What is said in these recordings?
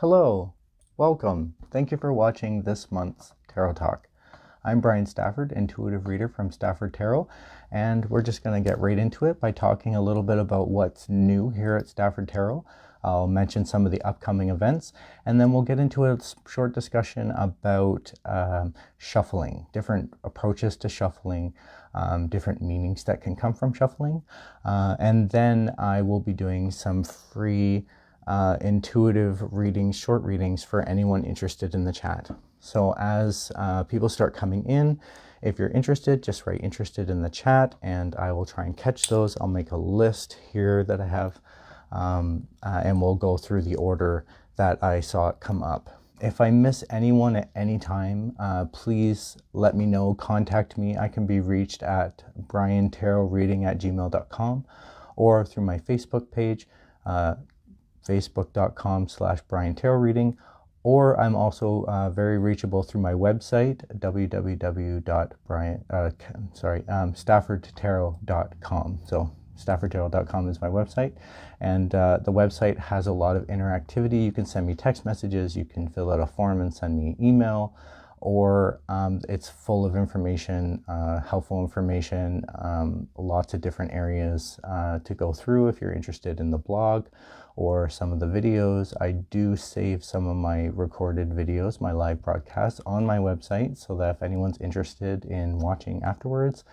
Hello, welcome. Thank you for watching this month's Tarot Talk. I'm Bryan Stafford, intuitive reader from Stafford Tarot, and we're just going to get right into it by talking a little bit about what's new here at Stafford Tarot. I'll mention some of the upcoming events, and then we'll get into a short discussion about shuffling, different approaches to shuffling, different meanings that can come from shuffling, and then I will be doing some free intuitive readings, short readings for anyone interested in the chat. So as people start coming in, if you're interested, just write interested in the chat and I will try and catch those. I'll make a list here that I have and we'll go through the order that I saw it come up. If I miss anyone at any time, please let me know, contact me. I can be reached at bryantarotreading@gmail.com or through my Facebook page, facebook.com/bryantarotreading, or I'm also very reachable through my website, staffordtarot.com. So staffordtarot.com is my website, and the website has a lot of interactivity. You can send me text messages, you can fill out a form and send me email, or it's full of information, helpful information, lots of different areas to go through if you're interested in the blog or some of the videos. I do save some of my recorded videos, my live broadcasts, on my website so that if anyone's interested in watching afterwards,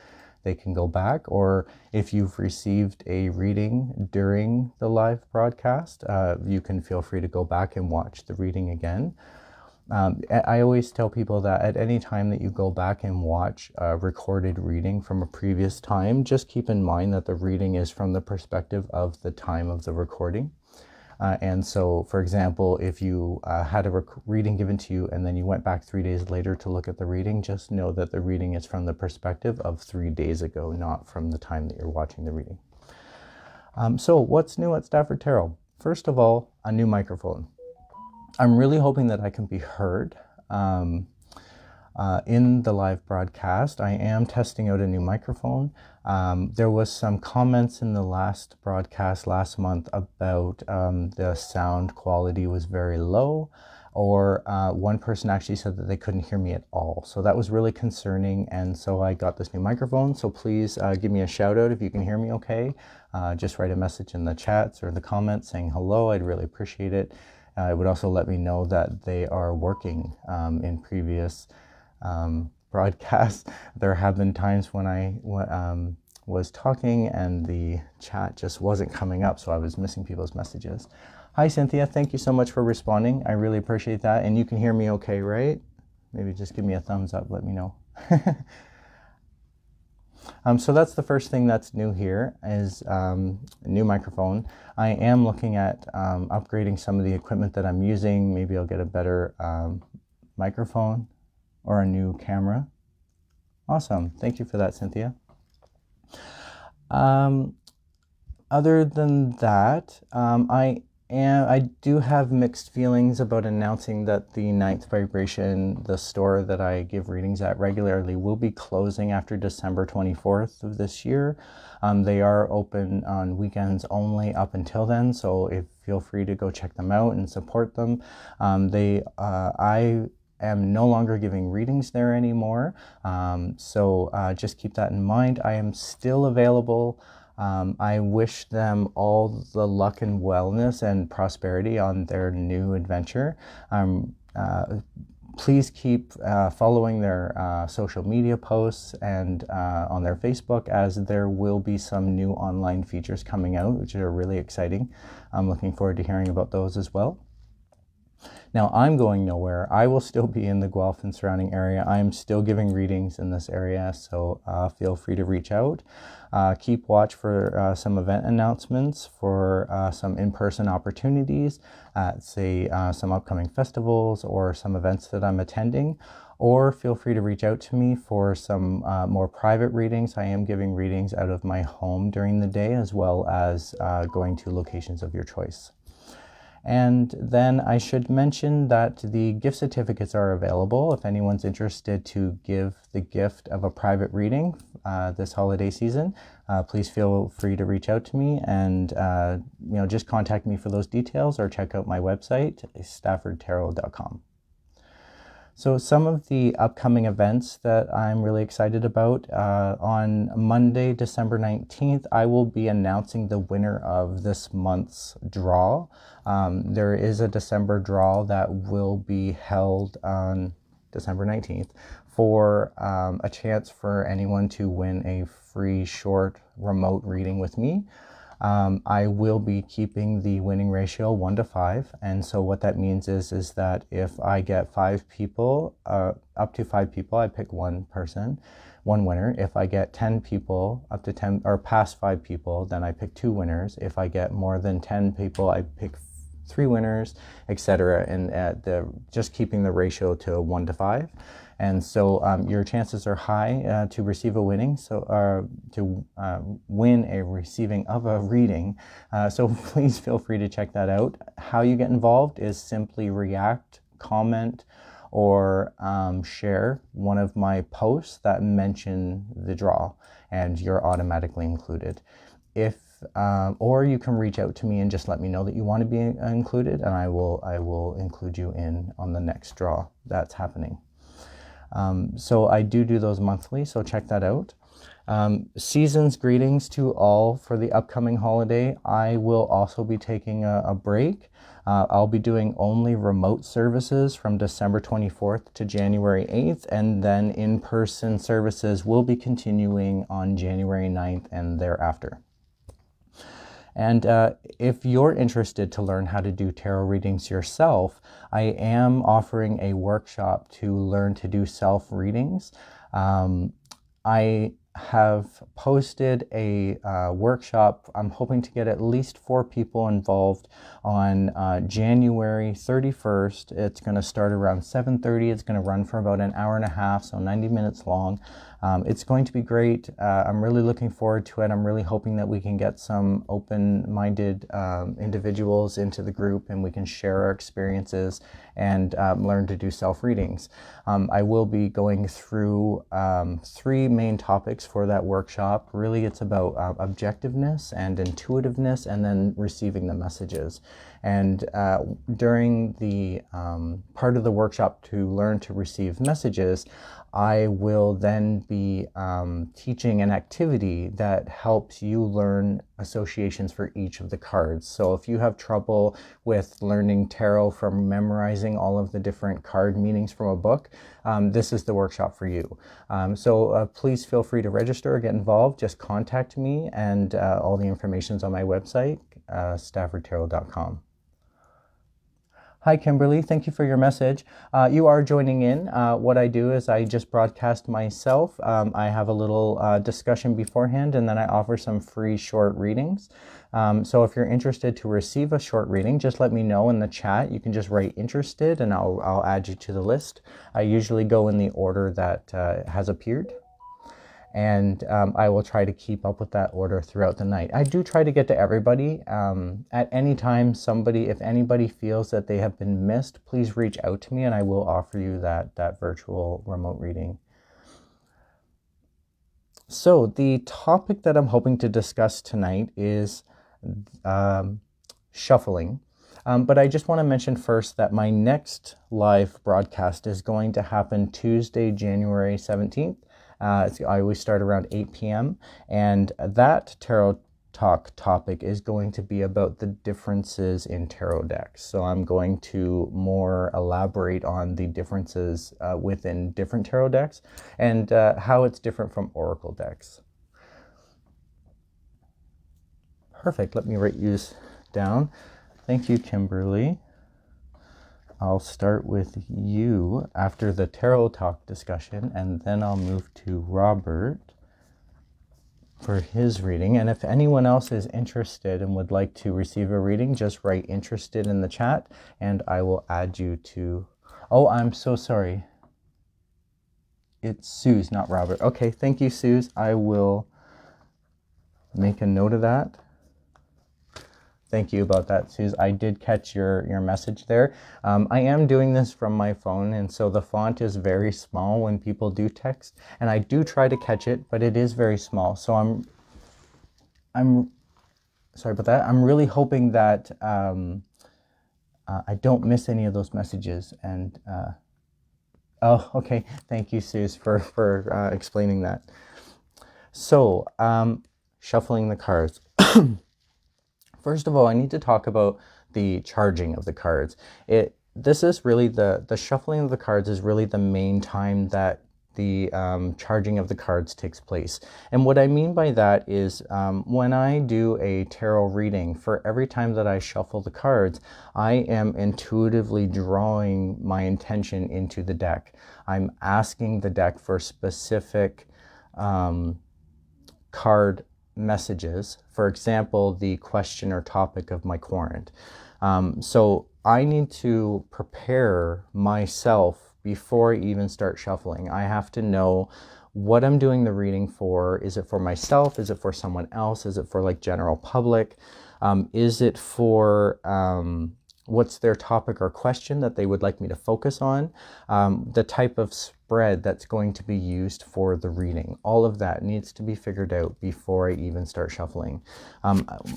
they can go back. Or if you've received a reading during the live broadcast, you can feel free to go back and watch the reading again. I always tell people that at any time that you go back and watch a recorded reading from a previous time, just keep in mind that the reading is from the perspective of the time of the recording. And so, for example, if you had a reading given to you and then you went back 3 days later to look at the reading, just know that the reading is from the perspective of 3 days ago, not from the time that you're watching the reading. So what's new at Stafford Tarot? First of all, a new microphone. I'm really hoping that I can be heard in the live broadcast. I am testing out a new microphone. There was some comments in the last broadcast last month about the sound quality was very low, or one person actually said that they couldn't hear me at all. So that was really concerning, and so I got this new microphone. So please give me a shout out if you can hear me okay. Just write a message in the chats or the comments saying hello. I'd really appreciate it. It would also let me know that they are working in previous broadcasts. There have been times when I was talking and the chat just wasn't coming up, so I was missing people's messages. Hi Cynthia, thank you so much for responding. I really appreciate that. And you can hear me okay, right? Maybe just give me a thumbs up, let me know. So that's the first thing that's new here is a new microphone. I am looking at upgrading some of the equipment that I'm using. Maybe I'll get a better microphone or a new camera. Awesome. Thank you for that, Cynthia. Other than that, I do have mixed feelings about announcing that the Ninth Vibration, the store that I give readings at regularly, will be closing after December 24th of this year. They are open on weekends only up until then, so feel free to go check them out and support them. I am no longer giving readings there anymore, so just keep that in mind. I am still available. I wish them all the luck and wellness and prosperity on their new adventure. Please keep following their social media posts and on their Facebook, as there will be some new online features coming out, which are really exciting. I'm looking forward to hearing about those as well. Now, I'm going nowhere. I will still be in the Guelph and surrounding area. I am still giving readings in this area, so feel free to reach out. Keep watch for some event announcements for some in-person opportunities at, say, some upcoming festivals or some events that I'm attending. Or feel free to reach out to me for some more private readings. I am giving readings out of my home during the day, as well as going to locations of your choice. And then I should mention that the gift certificates are available if anyone's interested to give the gift of a private reading this holiday season. please feel free to reach out to me and just contact me for those details, or check out my website, staffordtarot.com. So some of the upcoming events that I'm really excited about, on Monday, December 19th, I will be announcing the winner of this month's draw. There is a December draw that will be held on December 19th for a chance for anyone to win a free short remote reading with me. I will be keeping the winning ratio 1 to 5, and so what that means is that if I get 5 people, up to 5 people, I pick one person, one winner. If I get 10 people, up to 10 or past 5 people, then I pick 2 winners. If I get more than 10 people, I pick 3 winners, etc. And just keeping the ratio to 1 to 5. And so your chances are high to receive a winning, to win a receiving of a reading. So please feel free to check that out. How you get involved is simply react, comment, or share one of my posts that mention the draw, and you're automatically included. Or you can reach out to me and just let me know that you want to be included, and I will include you on the next draw that's happening. So I do those monthly, so check that out. Season's greetings to all for the upcoming holiday. I will also be taking a break. I'll be doing only remote services from December 24th to January 8th, and then in-person services will be continuing on January 9th and thereafter. And if you're interested to learn how to do tarot readings yourself, I am offering a workshop to learn to do self-readings. I have posted a workshop. I'm hoping to get at least 4 people involved on January 31st. It's going to start around 7:30. It's going to run for about an hour and a half, so 90 minutes long. It's going to be great. I'm really looking forward to it. I'm really hoping that we can get some open-minded individuals into the group, and we can share our experiences and learn to do self-readings. I will be going through 3 main topics for that workshop. Really, it's about objectiveness and intuitiveness, and then receiving the messages. And during the part of the workshop to learn to receive messages, I will then be teaching an activity that helps you learn associations for each of the cards. So if you have trouble with learning tarot from memorizing all of the different card meanings from a book, this is the workshop for you. So please feel free to register or get involved. Just contact me, and all the information is on my website, staffordtarot.com. Hi, Kimberly. Thank you for your message. You are joining in. What I do is I just broadcast myself. I have a little discussion beforehand, and then I offer some free short readings. So if you're interested to receive a short reading, just let me know in the chat. You can just write interested, and I'll add you to the list. I usually go in the order that has appeared. And I will try to keep up with that order throughout the night. I do try to get to everybody. At any time, if anybody feels that they have been missed, please reach out to me, and I will offer you that virtual remote reading. So the topic that I'm hoping to discuss tonight is shuffling. But I just want to mention first that my next live broadcast is going to happen Tuesday, January 17th. I always start around 8 p.m. And that tarot talk topic is going to be about the differences in tarot decks. So I'm going to more elaborate on the differences within different tarot decks, and how it's different from oracle decks. Perfect. Let me write these down. Thank you, Kimberly. I'll start with you after the tarot talk discussion, and then I'll move to Robert for his reading. And if anyone else is interested and would like to receive a reading, just write interested in the chat, and I will add you to... Oh, I'm so sorry. It's Suze, not Robert. Okay, thank you, Suze. I will make a note of that. Thank you about that, Suze. I did catch your message there. I am doing this from my phone, and so the font is very small when people do text, and I do try to catch it, but it is very small. So I'm sorry about that. I'm really hoping that I don't miss any of those messages. And oh, okay. Thank you, Suze, for explaining that. So, shuffling the cards. First of all, I need to talk about the charging of the cards. This is really the shuffling of the cards is really the main time that the charging of the cards takes place. And what I mean by that is when I do a tarot reading, for every time that I shuffle the cards, I am intuitively drawing my intention into the deck. I'm asking the deck for specific card messages. For example, the question or topic of my querent. So I need to prepare myself before I even start shuffling. I have to know what I'm doing the reading for. Is it for myself? Is it for someone else? Is it for like general public? Is it for what's their topic or question that they would like me to focus on? The type of spread that's going to be used for the reading. All of that needs to be figured out before I even start shuffling.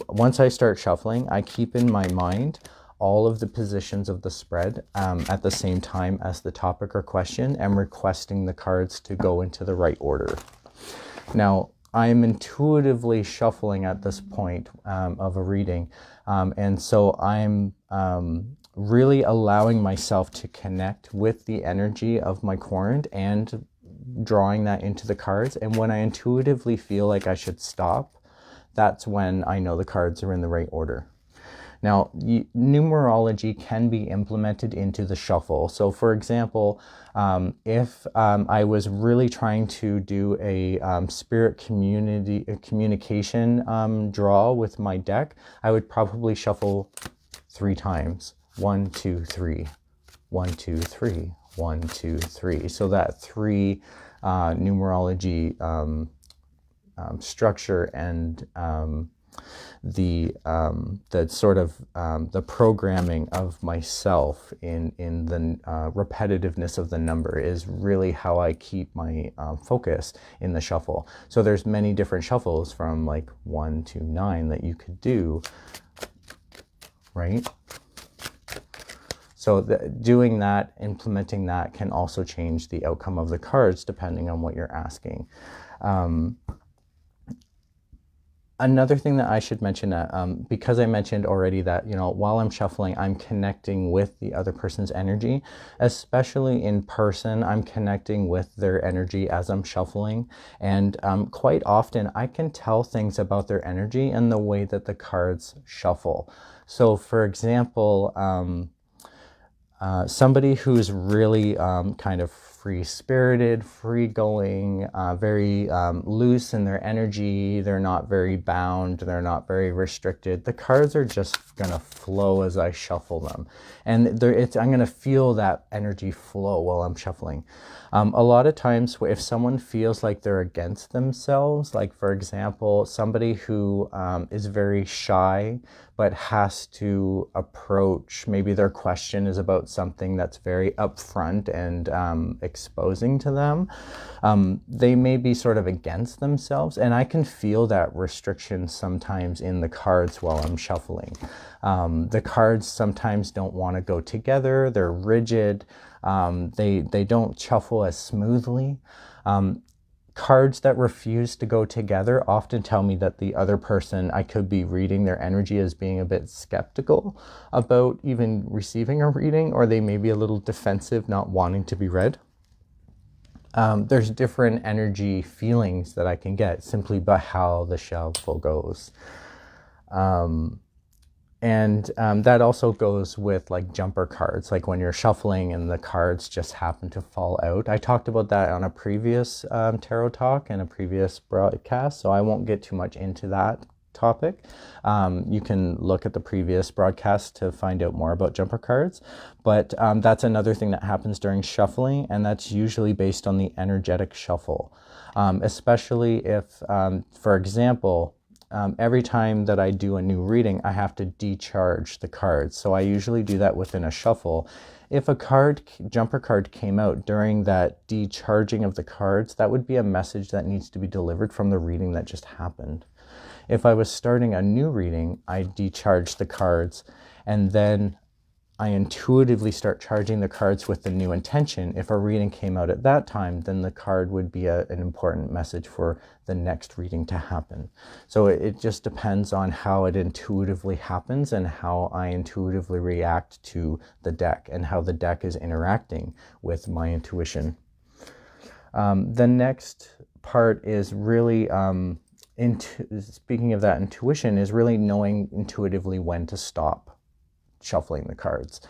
Once I start shuffling, I keep in my mind all of the positions of the spread at the same time as the topic or question, and requesting the cards to go into the right order. Now, I'm intuitively shuffling at this point of a reading, and so I'm really allowing myself to connect with the energy of my querent and drawing that into the cards. And when I intuitively feel like I should stop, that's when I know the cards are in the right order. Now, numerology can be implemented into the shuffle. So, for example, if I was really trying to do a spirit communication draw with my deck, I would probably shuffle 3 times. 1, 2, 3. 1, 2, 3. 1, 2, 3. So that 3 numerology structure and the sort of the programming of myself in the repetitiveness of the number is really how I keep my focus in the shuffle. So there's many different shuffles from like 1 to 9 that you could do, right? So doing that, implementing that can also change the outcome of the cards depending on what you're asking. Another thing that I should mention, because I mentioned already that, while I'm shuffling, I'm connecting with the other person's energy, especially in person. I'm connecting with their energy as I'm shuffling. And quite often I can tell things about their energy and the way that the cards shuffle. So for example, somebody who's really kind of free-spirited, free-going, very loose in their energy. They're not very bound. They're not very restricted. The cards are just going to flow as I shuffle them. And I'm going to feel that energy flow while I'm shuffling. A lot of times if someone feels like they're against themselves, like for example, somebody who is very shy but has to approach, maybe their question is about something that's very upfront and exposing to them, they may be sort of against themselves, and I can feel that restriction sometimes in the cards while I'm shuffling. The cards sometimes don't want to go together. They're rigid. They don't shuffle as smoothly. Cards that refuse to go together often tell me that the other person, I could be reading their energy as being a bit skeptical about even receiving a reading, or they may be a little defensive, not wanting to be read. There's different energy feelings that I can get simply by how the shuffle goes. And that also goes with like jumper cards, like when you're shuffling and the cards just happen to fall out. I talked about that on a previous tarot talk and a previous broadcast, so I won't get too much into that topic. You can look at the previous broadcast to find out more about jumper cards, but that's another thing that happens during shuffling, and that's usually based on the energetic shuffle. Especially if, for example, every time that I do a new reading, I have to decharge the cards. So I usually do that within a shuffle. If a jumper card came out during that decharging of the cards, that would be a message that needs to be delivered from the reading that just happened. If I was starting a new reading, I decharge the cards, and then I intuitively start charging the cards with the new intention. If a reading came out at that time, then the card would be an important message for the next reading to happen. So it just depends on how it intuitively happens and how I intuitively react to the deck and how the deck is interacting with my intuition. The next part is really, speaking of that intuition, is really knowing intuitively when to stop shuffling the cards.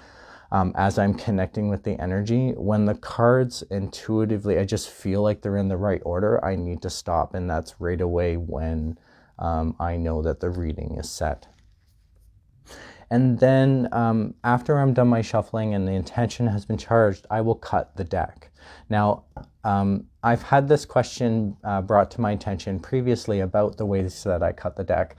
As I'm connecting with the energy, when the cards intuitively, I just feel like they're in the right order, I need to stop, and that's right away when I know that the reading is set. And then after I'm done my shuffling and the intention has been charged, I will cut the deck. Now, I've had this question brought to my attention previously about the ways that I cut the deck.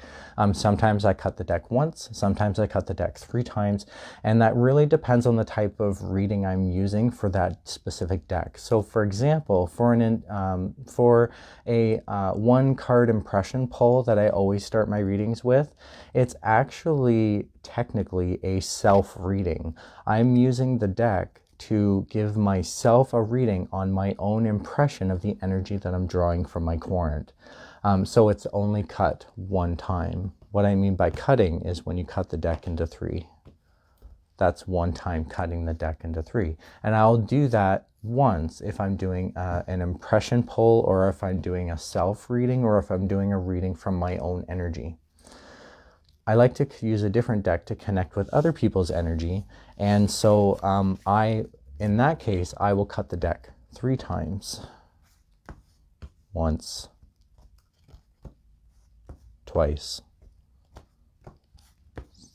Sometimes I cut the deck once, sometimes I cut the deck 3 times, and that really depends on the type of reading I'm using for that specific deck. So for example, for a 1-card impression pull that I always start my readings with, it's actually technically a self-reading. I'm using the deck to give myself a reading on my own impression of the energy that I'm drawing from my querent. So it's only cut 1 time. What I mean by cutting is when you cut the deck into 3. That's 1 time cutting the deck into 3. And I'll do that once if I'm doing an impression pull, or if I'm doing a self-reading, or if I'm doing a reading from my own energy. I like to use a different deck to connect with other people's energy, and so in that case, I will cut the deck 3 times. Once, twice,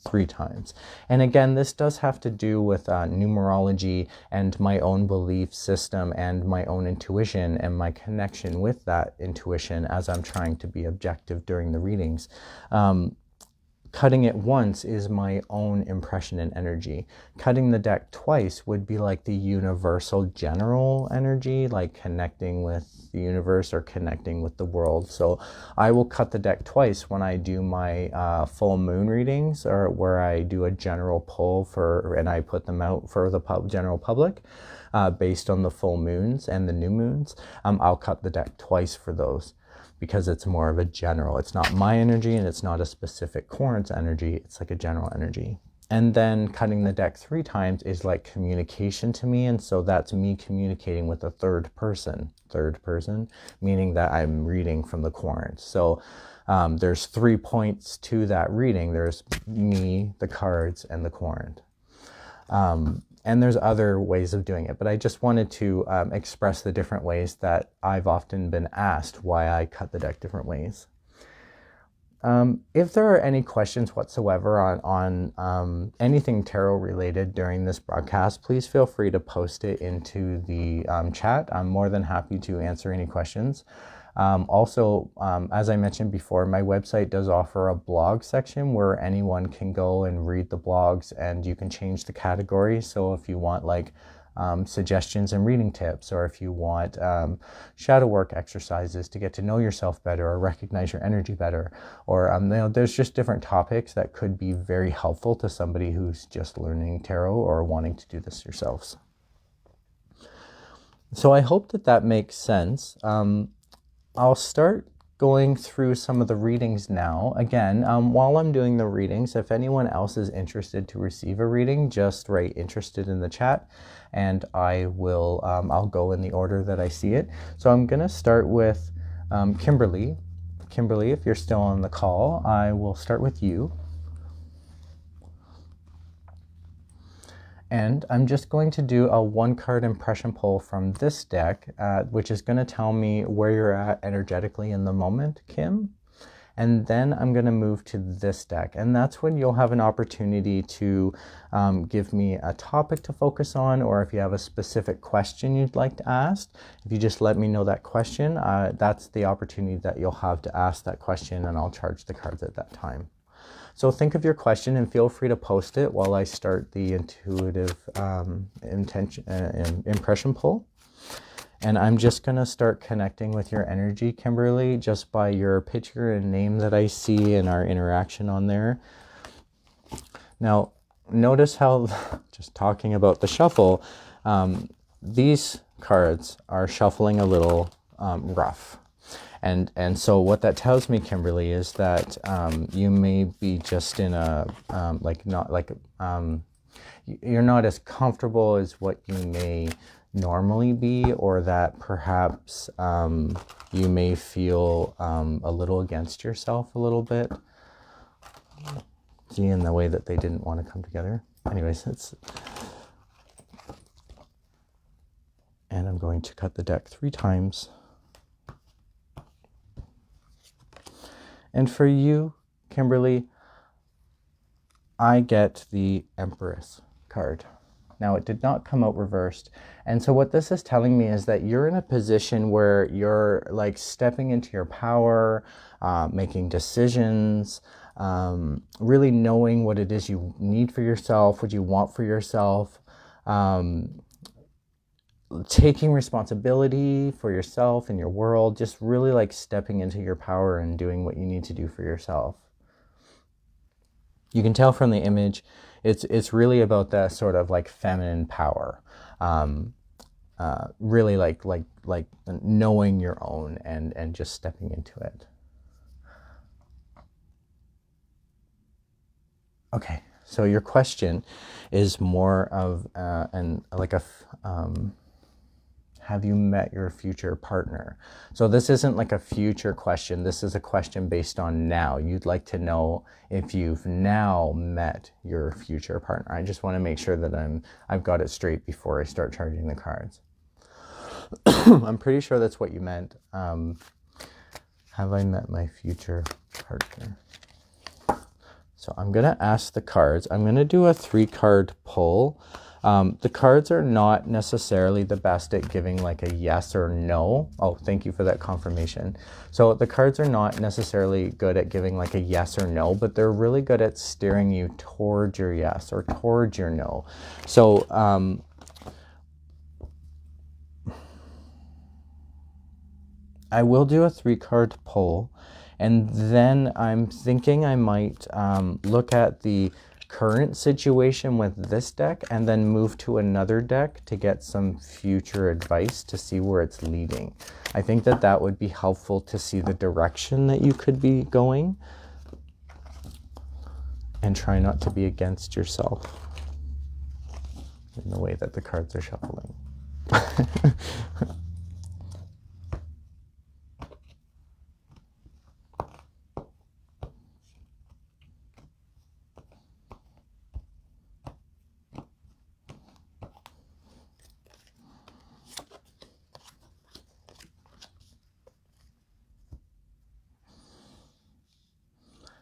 3 times. And again, this does have to do with numerology and my own belief system and my own intuition and my connection with that intuition as I'm trying to be objective during the readings. Cutting it once is my own impression and energy. Cutting the deck twice would be like the universal general energy, like connecting with the universe or connecting with the world. So I will cut the deck twice when I do my full moon readings, or where I do a general pull and I put them out for the general public based on the full moons and the new moons. I'll cut the deck twice for those, because it's more of a general. It's not my energy, and it's not a specific querent's energy. It's like a general energy. And then cutting the deck 3 times is like communication to me, and so that's me communicating with a third person. Third person, meaning that I'm reading from the querent. So there's 3 points to that reading. There's me, the cards, and the querent. And there's other ways of doing it, but I just wanted to express the different ways that I've often been asked why I cut the deck different ways. If there are any questions whatsoever on anything tarot related during this broadcast, please feel free to post it into the chat. I'm more than happy to answer any questions. Also, as I mentioned before, my website does offer a blog section where anyone can go and read the blogs, and you can change the category. So if you want like suggestions and reading tips, or if you want shadow work exercises to get to know yourself better or recognize your energy better, or there's just different topics that could be very helpful to somebody who's just learning tarot or wanting to do this yourselves. So I hope that makes sense. I'll start going through some of the readings now. Again, while I'm doing the readings, if anyone else is interested to receive a reading, just write interested in the chat, and I will, I'll go in the order that I see it. So I'm going to start with Kimberly. Kimberly, if you're still on the call, I will start with you. And I'm just going to do a 1-card impression pull from this deck, which is going to tell me where you're at energetically in the moment, Kim. And then I'm going to move to this deck. And that's when you'll have an opportunity to give me a topic to focus on, or if you have a specific question you'd like to ask, if you just let me know that question, that's the opportunity that you'll have to ask that question, and I'll charge the cards at that time. So think of your question and feel free to post it while I start the intuitive impression pull. And I'm just going to start connecting with your energy, Kimberly, just by your picture and name that I see and our interaction on there. Now, notice how, just talking about the shuffle, these cards are shuffling a little rough. And so what that tells me, Kimberly, is that you may be just in a, you're not as comfortable as what you may normally be, or that perhaps you may feel a little against yourself a little bit. See, in the way that they didn't want to come together. Anyways, and I'm going to cut the deck 3 times. And for you, Kimberly, I get the Empress card. Now, it did not come out reversed. And so what this is telling me is that you're in a position where you're like stepping into your power, making decisions, really knowing what it is you need for yourself, what you want for yourself, taking responsibility for yourself and your world, just really like stepping into your power and doing what you need to do for yourself. You can tell from the image, it's really about that sort of like feminine power, really like knowing your own and just stepping into it. Okay, so your question is more of have you met your future partner? So this isn't like a future question. This is a question based on now. You'd like to know if you've now met your future partner. I just want to make sure that I've got it straight before I start charging the cards. I'm pretty sure that's what you meant. Have I met my future partner? So I'm going to ask the cards. I'm going to do a 3-card pull. The cards are not necessarily the best at giving like a yes or no. Oh, thank you for that confirmation. So the cards are not necessarily good at giving like a yes or no, but they're really good at steering you towards your yes or towards your no. So I will do a 3-card pull, and then I'm thinking I might look at the current situation with this deck and then move to another deck to get some future advice to see where it's leading. I think that would be helpful to see the direction that you could be going, and try not to be against yourself in the way that the cards are shuffling.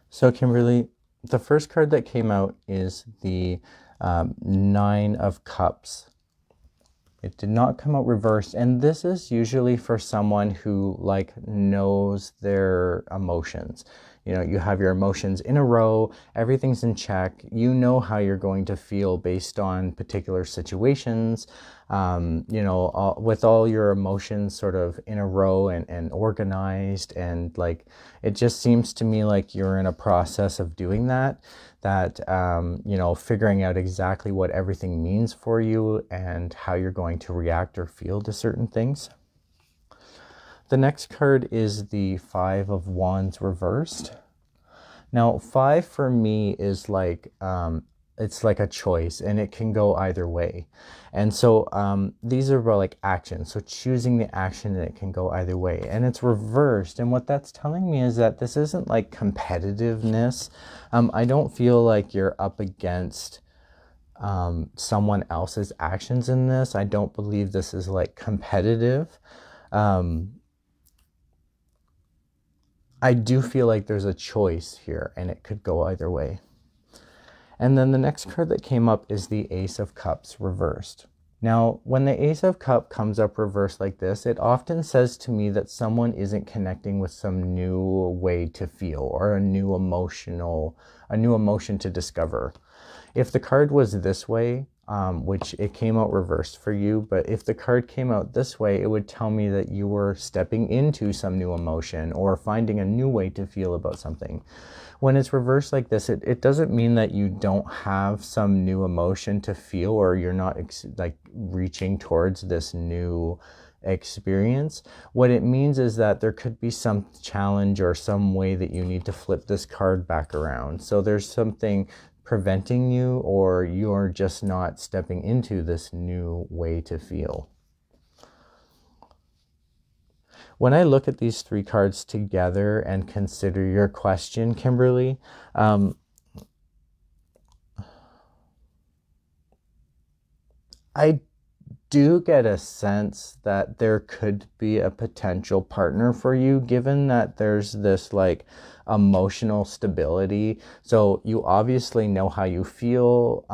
So Kimberly, the first card that came out is the 9 of Cups. It did not come out reversed, and this is usually for someone who like knows their emotions. You know, you have your emotions in a row, everything's in check, you know how you're going to feel based on particular situations, with all your emotions sort of in a row and organized, and like, it just seems to me like you're in a process of doing that, figuring out exactly what everything means for you and how you're going to react or feel to certain things. The next card is the 5 of Wands reversed. Now, 5 for me is like, it's like a choice, and it can go either way. And so these are about like action. So choosing the action, and it can go either way. And it's reversed. And what that's telling me is that this isn't like competitiveness. I don't feel like you're up against someone else's actions in this. I don't believe this is like competitive. I do feel like there's a choice here, and it could go either way. And then the next card that came up is the Ace of Cups reversed. Now, when the Ace of Cups comes up reversed like this, it often says to me that someone isn't connecting with some new way to feel, or a new emotion to discover. If the card was this way, which it came out reversed for you. But if the card came out this way, it would tell me that you were stepping into some new emotion or finding a new way to feel about something. When it's reversed like this, it doesn't mean that you don't have some new emotion to feel, or you're not like reaching towards this new experience. What it means is that there could be some challenge or some way that you need to flip this card back around. So there's something preventing you, or you're just not stepping into this new way to feel. When I look at these three cards together and consider your question, Kimberly, I do get a sense that there could be a potential partner for you, given that there's this like emotional stability. So you obviously know how you feel.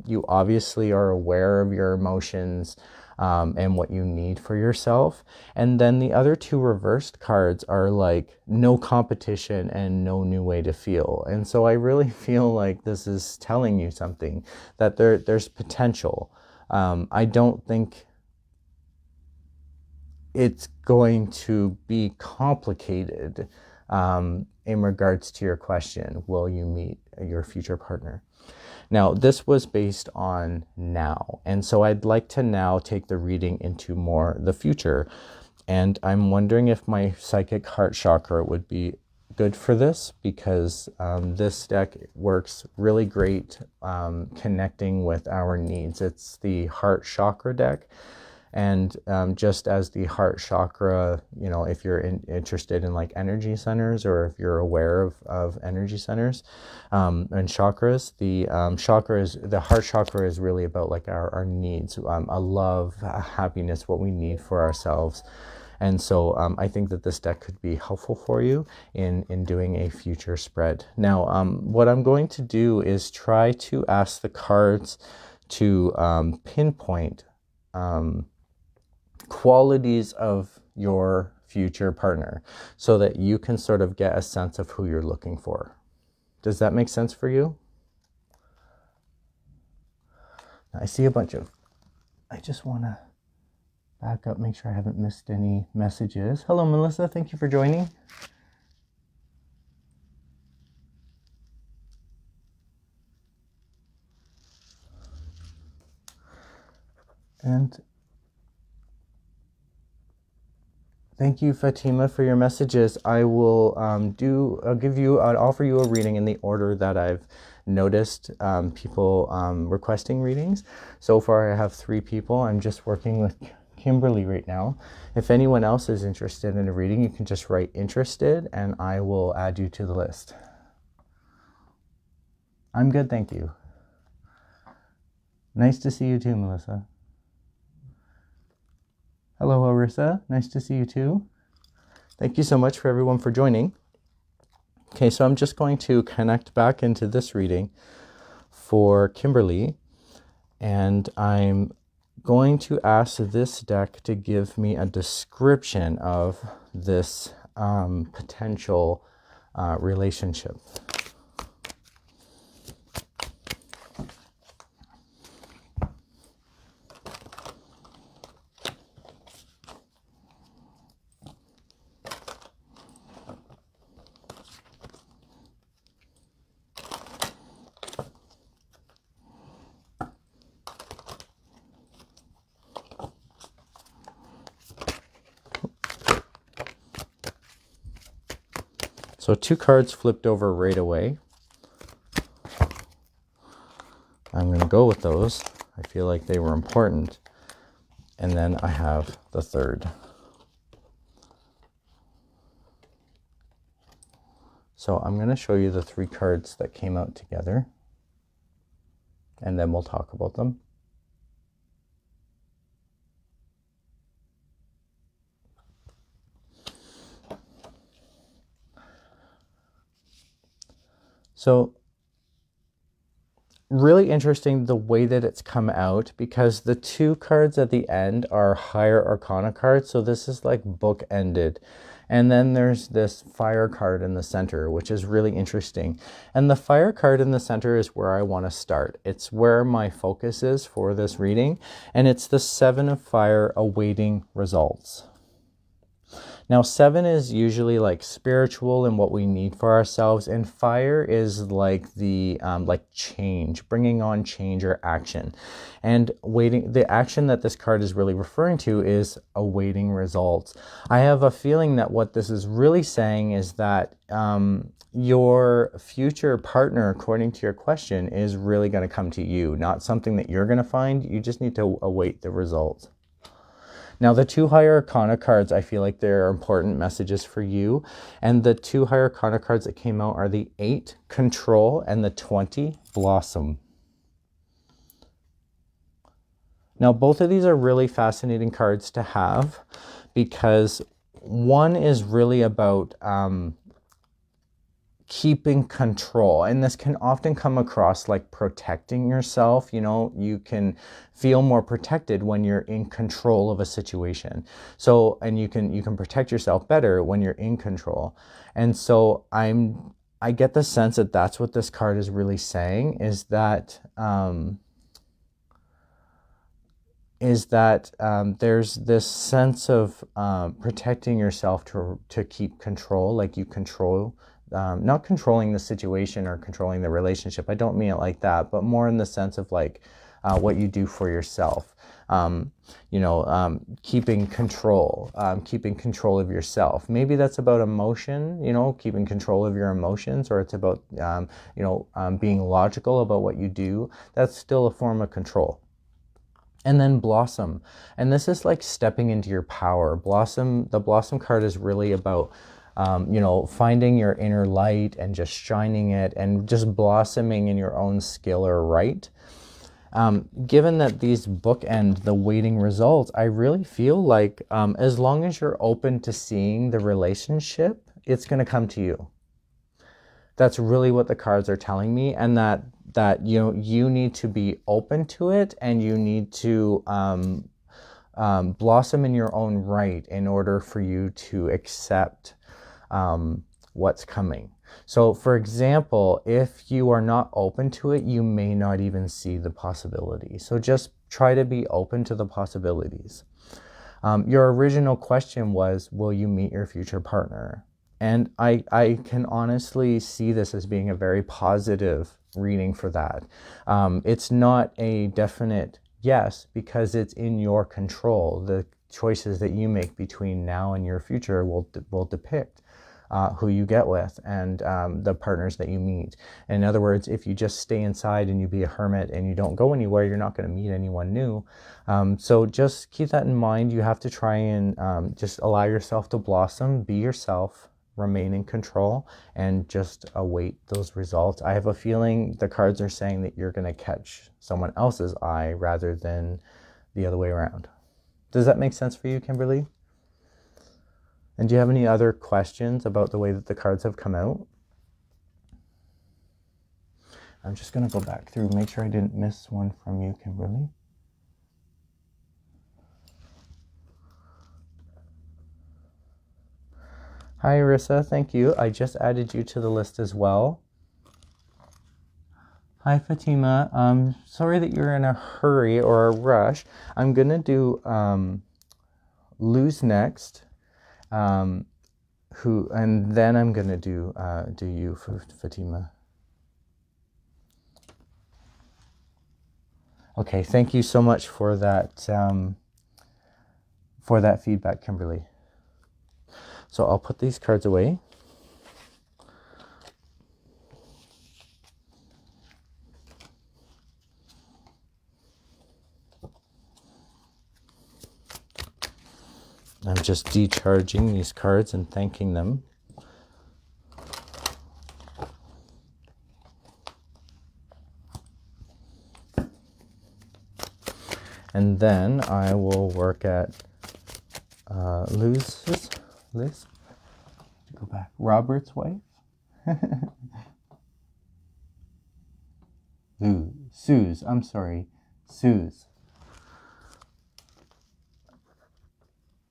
You obviously are aware of your emotions and what you need for yourself. And then the other two reversed cards are like no competition and no new way to feel. And so I really feel like this is telling you something, that there's potential. I don't think it's going to be complicated in regards to your question, will you meet your future partner? Now, this was based on now, and so I'd like to now take the reading into more the future. And I'm wondering if my psychic heart chakra would be good for this, because this deck works really great connecting with our needs. It's the heart chakra deck, and just as the heart chakra, you know, if you're interested in like energy centers, or if you're aware of energy centers and chakras, the heart chakra is really about like our needs, a love, a happiness, what we need for ourselves. And so I think that this deck could be helpful for you in doing a future spread. Now, what I'm going to do is try to ask the cards to pinpoint qualities of your future partner, so that you can sort of get a sense of who you're looking for. Does that make sense for you? I see a bunch of, I just want to back up, make sure I haven't missed any messages. Hello, Melissa. Thank you for joining. And thank you, Fatima, for your messages. I will I'll offer you a reading in the order that I've noticed people requesting readings. So far, I have 3 people. I'm just working with Kimberly right now. If anyone else is interested in a reading, you can just write interested and I will add you to the list. I'm good, thank you. Nice to see you too, Melissa. Hello, Arissa. Nice to see you too. Thank you so much for everyone for joining. Okay, so I'm just going to connect back into this reading for Kimberly, and I'm going to ask this deck to give me a description of this potential relationship. So 2 cards flipped over right away. I'm going to go with those. I feel like they were important. And then I have the 3rd. So I'm going to show you the 3 cards that came out together, and then we'll talk about them. So really interesting the way that it's come out, because the 2 cards at the end are higher arcana cards. So this is like book-ended. And then there's this fire card in the center, which is really interesting. And the fire card in the center is where I want to start. It's where my focus is for this reading. And it's the 7 of fire, awaiting results. Now, 7 is usually like spiritual and what we need for ourselves, and fire is like the like change, bringing on change or action. And waiting, the action that this card is really referring to is awaiting results. I have a feeling that what this is really saying is that your future partner, according to your question, is really going to come to you, not something that you're going to find. You just need to await the results. Now, the 2 higher arcana cards, I feel like they're important messages for you. And the 2 higher arcana cards that came out are the 8, control, and the 20, blossom. Now, both of these are really fascinating cards to have, because one is really about keeping control, and this can often come across like protecting yourself. You know, you can feel more protected when you're in control of a situation. So, and you can protect yourself better when you're in control. And so I get the sense that that's what this card is really saying, is that there's this sense of protecting yourself to keep control, like you control, not controlling the situation or controlling the relationship. I don't mean it like that, but more in the sense of like what you do for yourself. Keeping control of yourself. Maybe that's about emotion, keeping control of your emotions, or it's about, being logical about what you do. That's still a form of control. And then blossom. And this is like stepping into your power. The blossom card is really about, finding your inner light and just shining it and just blossoming in your own skill or right. Given that these bookend the waiting results, I really feel like as long as you're open to seeing the relationship, it's going to come to you. That's really what the cards are telling me, and that you need to be open to it, and you need to blossom in your own right in order for you to accept what's coming. So, for example, if you are not open to it, you may not even see the possibility. So just try to be open to the possibilities. Your original question was, will you meet your future partner? And I can honestly see this as being a very positive reading for that. It's not a definite yes, because it's in your control. The choices that you make between now and your future will depict who you get with and the partners that you meet. In other words, if you just stay inside and you be a hermit and you don't go anywhere, you're not going to meet anyone new. So just keep that in mind. You have to try and just allow yourself to blossom, be yourself, remain in control, and just await those results. I have a feeling the cards are saying that you're going to catch someone else's eye rather than the other way around. Does that make sense for you, Kimberly? And do you have any other questions about the way that the cards have come out? I'm just going to go back through, make sure I didn't miss one from you, Kimberly. Hi, Arissa. Thank you. I just added you to the list as well. Hi, Fatima. Sorry that you're in a hurry or a rush. I'm going to do Lou's next. And then I'm going to do you, Fatima. Okay, thank you so much for that feedback, Kimberly. So I'll put these cards away. I'm just decharging these cards and thanking them. And then I will work at Liz, go back, Robert's wife. Suze, I'm sorry, Suze.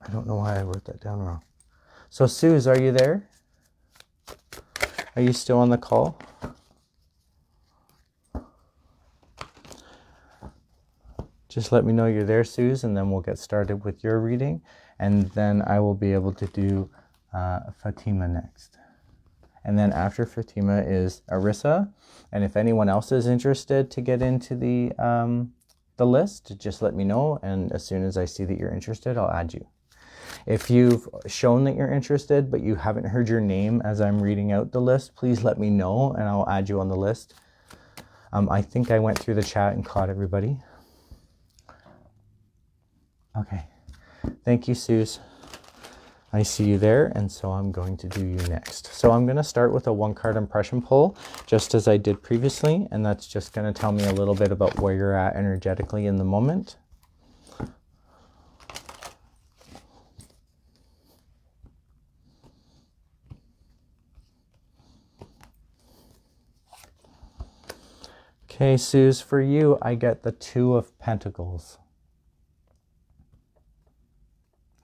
I don't know why I wrote that down wrong. So Suze, are you there? Are you still on the call? Just let me know you're there, Suze, and then we'll get started with your reading. And then I will be able to do Fatima next. And then after Fatima is Arissa. And if anyone else is interested to get into the list, just let me know. And as soon as I see that you're interested, I'll add you. If you've shown that you're interested, but you haven't heard your name as I'm reading out the list, please let me know and I'll add you on the list. I think I went through the chat and caught everybody. Okay. Thank you, Suze. I see you there, and so I'm going to do you next. So I'm going to start with a 1-card impression pull, just as I did previously, and that's just going to tell me a little bit about where you're at energetically in the moment. Okay, Suze, for you, I get the 2 of Pentacles.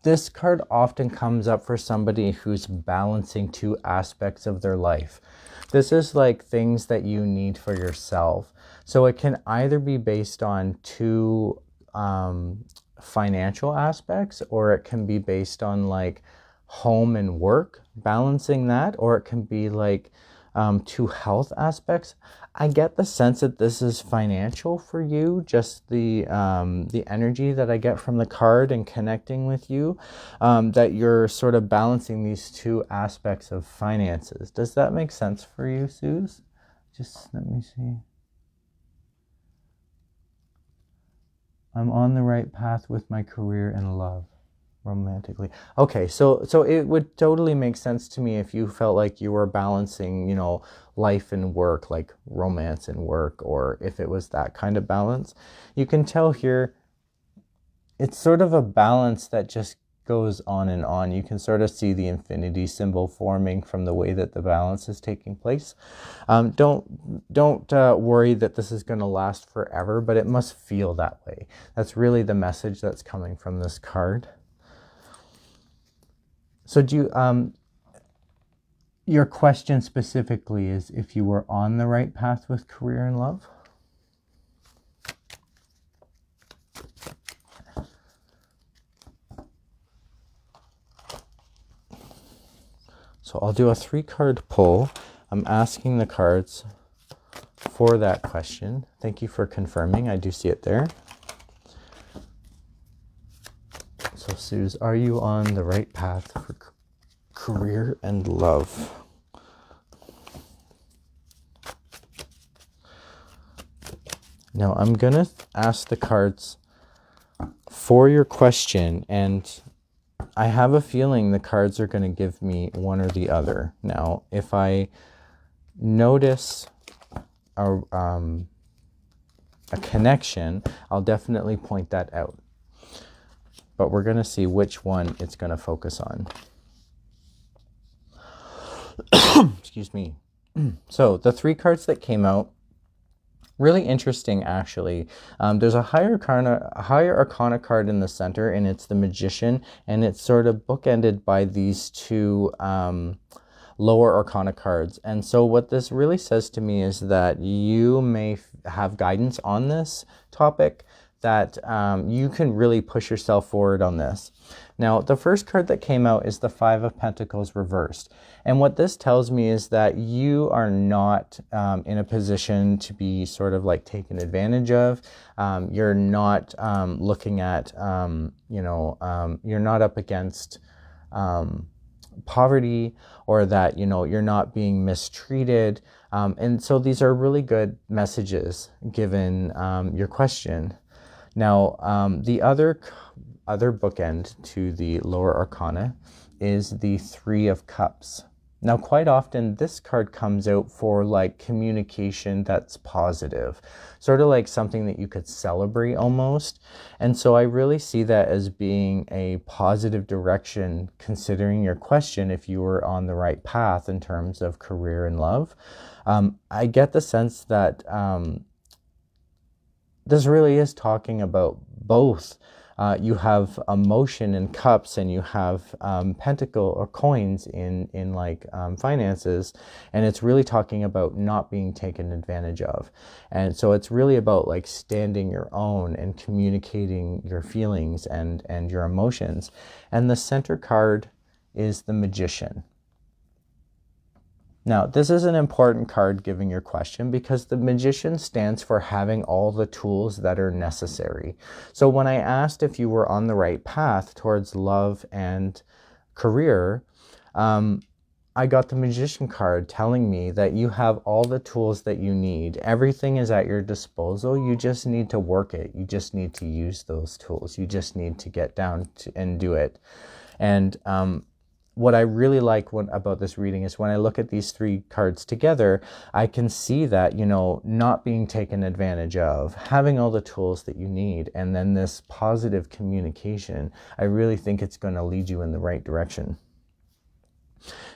This card often comes up for somebody who's balancing 2 aspects of their life. This is like things that you need for yourself. So it can either be based on 2 financial aspects, or it can be based on like home and work, balancing that, or it can be like 2 health aspects. I get the sense that this is financial for you, just the energy that I get from the card and connecting with you, that you're sort of balancing these 2 aspects of finances. Does that make sense for you, Suze? Just let me see. I'm on the right path with my career and love. Romantically. Okay, so it would totally make sense to me if you felt like you were balancing, you know, life and work, like romance and work, or if it was that kind of balance. You can tell here it's sort of a balance that just goes on and on. You can sort of see the infinity symbol forming from the way that the balance is taking place. Don't worry that this is going to last forever, but it must feel that way. That's really the message that's coming from this card. So do you, your question specifically is if you were on the right path with career and love? So I'll do a 3-card pull. I'm asking the cards for that question. Thank you for confirming. I do see it there. So Suze, are you on the right path for career and love? Now I'm going to ask the cards for your question, and I have a feeling the cards are going to give me one or the other. Now, if I notice a connection, I'll definitely point that out. But we're going to see which one it's going to focus on. Excuse me. So the 3 cards that came out, really interesting actually. There's a higher arcana card in the center, and it's the Magician, and it's sort of bookended by these 2 lower arcana cards. And so what this really says to me is that you may have guidance on this topic, that you can really push yourself forward on this. Now, the first card that came out is the 5 of Pentacles reversed. And what this tells me is that you are not in a position to be sort of like taken advantage of. You're not looking at, you're not up against poverty, or that, you're not being mistreated. And so these are really good messages given your question. Now, the other bookend to the lower arcana is the 3 of Cups. Now, quite often this card comes out for like communication that's positive, sort of like something that you could celebrate almost. And so I really see that as being a positive direction, considering your question, if you were on the right path in terms of career and love. I get the sense that this really is talking about both You have emotion in cups, and you have pentacle or coins in like finances, and it's really talking about not being taken advantage of. And so it's really about like standing your own and communicating your feelings and your emotions. And the center card is the Magician. Now, this is an important card given your question, because the Magician stands for having all the tools that are necessary. So when I asked if you were on the right path towards love and career, I got the Magician card telling me that you have all the tools that you need. Everything is at your disposal. You just need to work it. You just need to use those tools. You just need to get down and do it. And what I really like about this reading is when I look at these three cards together, I can see that, you know, not being taken advantage of, having all the tools that you need, and then this positive communication. I really think it's going to lead you in the right direction.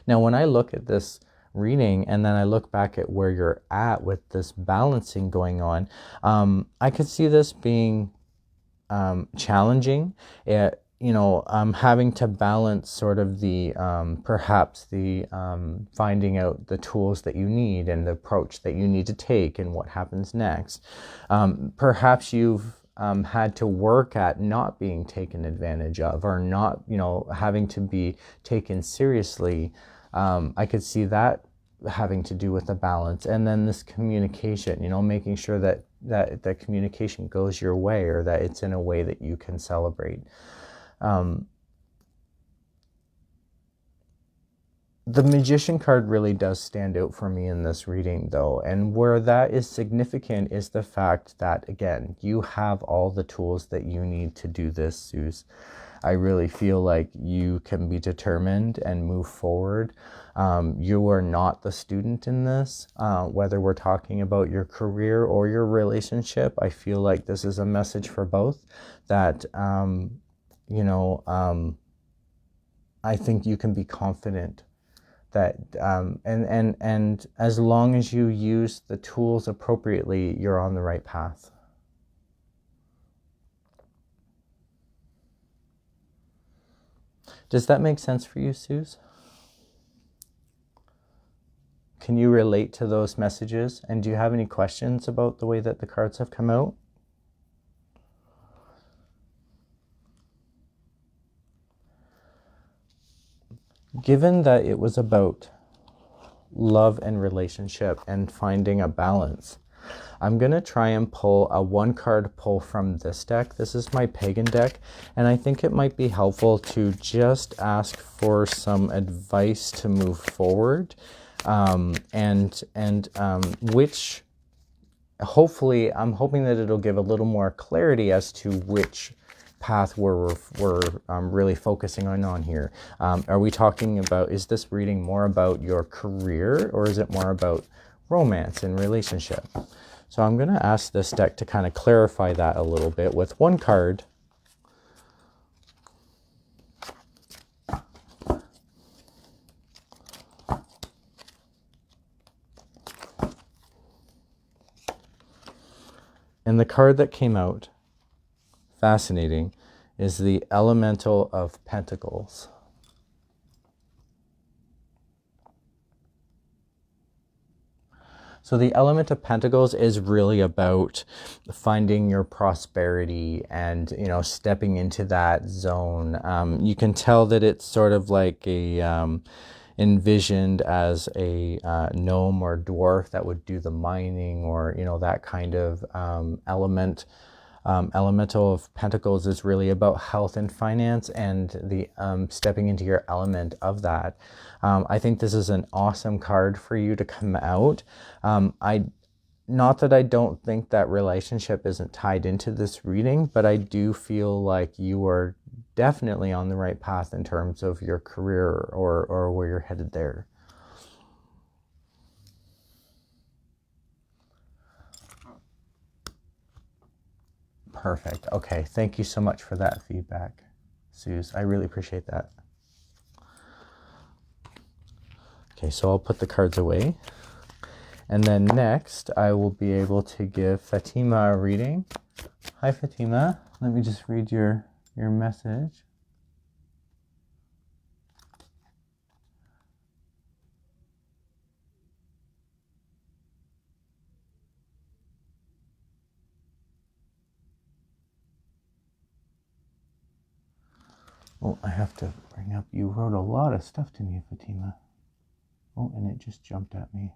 Now, when I look at this reading and then I look back at where you're at with this balancing going on, I could see this being challenging. Having to balance sort of the perhaps the finding out the tools that you need and the approach that you need to take and what happens next. Perhaps you've had to work at not being taken advantage of, or not, having to be taken seriously. I could see that having to do with the balance. And then this communication, making sure that the communication goes your way, or that it's in a way that you can celebrate. The Magician card really does stand out for me in this reading, though, and where that is significant is the fact that, again, you have all the tools that you need to do this, Suze. I really feel like you can be determined and move forward. You are not the student in this, whether we're talking about your career or your relationship. I feel like this is a message for both, that I think you can be confident that, and as long as you use the tools appropriately, you're on the right path. Does that make sense for you, Suze? Can you relate to those messages? And do you have any questions about the way that the cards have come out? Given that it was about love and relationship and finding a balance, I'm going to try and pull a one-card pull from this deck. This is my pagan deck, and I think it might be helpful to just ask for some advice to move forward, which hopefully I'm hoping that it'll give a little more clarity as to which path we're really focusing on here. Are we talking about, is this reading more about your career, or is it more about romance and relationship? So I'm going to ask this deck to kind of clarify that a little bit with one card. And the card that came out, fascinating, is the Elemental of Pentacles. So the Element of Pentacles is really about finding your prosperity and, stepping into that zone. You can tell that it's sort of like a envisioned as a gnome or dwarf that would do the mining, or, that kind of element. Elemental of Pentacles is really about health and finance, and the stepping into your element of that. I think this is an awesome card for you to come out. Not that I don't think that relationship isn't tied into this reading, but I do feel like you are definitely on the right path in terms of your career, or where you're headed there. Perfect. Okay, thank you so much for that feedback, Suze. I really appreciate that. Okay, so I'll put the cards away. And then next, I will be able to give Fatima a reading. Hi, Fatima. Let me just read your your message. Oh, I have to bring up, you wrote a lot of stuff to me, Fatima. Oh, and it just jumped at me.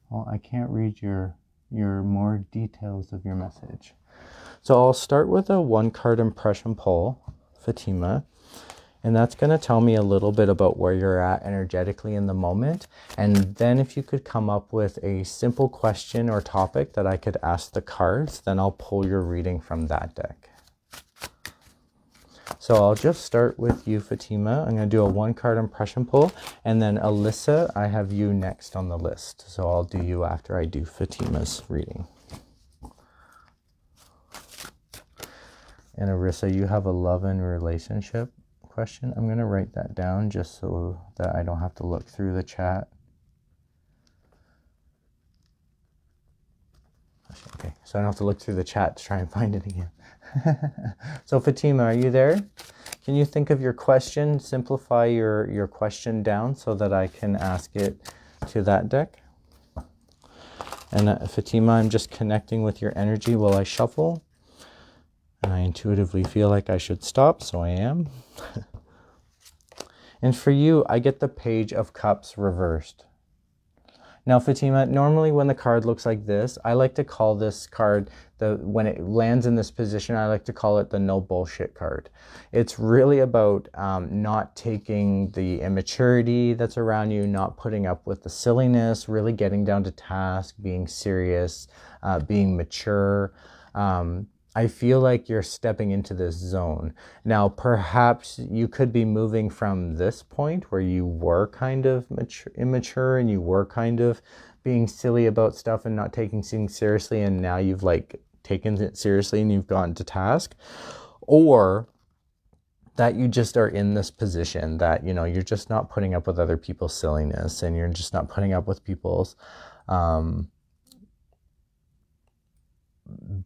Well, I can't read your more details of your message. So I'll start with a 1-card impression pull, Fatima, and that's going to tell me a little bit about where you're at energetically in the moment. And then if you could come up with a simple question or topic that I could ask the cards, then I'll pull your reading from that deck. So I'll just start with you, Fatima. I'm going to do a 1-card impression pull, and then Alyssa, I have you next on the list. So I'll do you after I do Fatima's reading. And Arissa, you have a love and relationship question. I'm going to write that down just so that I don't have to look through the chat. Okay, so I don't have to look through the chat to try and find it again. So Fatima, are you there? Can you think of your question, simplify your question down so that I can ask it to that deck? And Fatima, I'm just connecting with your energy while I shuffle. And I intuitively feel like I should stop, so I am. And for you, I get the Page of Cups reversed. Now, Fatima, normally when the card looks like this, I like to call this card, when it lands in this position, I like to call it the no bullshit card. It's really about not taking the immaturity that's around you, not putting up with the silliness, really getting down to task, being serious, being mature. I feel like you're stepping into this zone. Now, perhaps you could be moving from this point where you were kind of immature and you were kind of being silly about stuff and not taking things seriously, and now you've like taken it seriously and you've gotten to task. Or that you just are in this position that, you know, you're just not putting up with other people's silliness and you're just not putting up with people's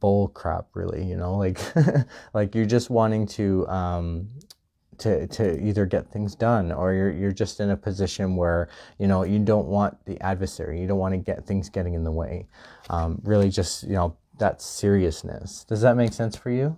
bull crap, really, you know, like like you're just wanting to either get things done, or you're just in a position where, you know, you don't want the adversary, you don't want to get things getting in the way, really just, you know, that seriousness. Does that make sense for you?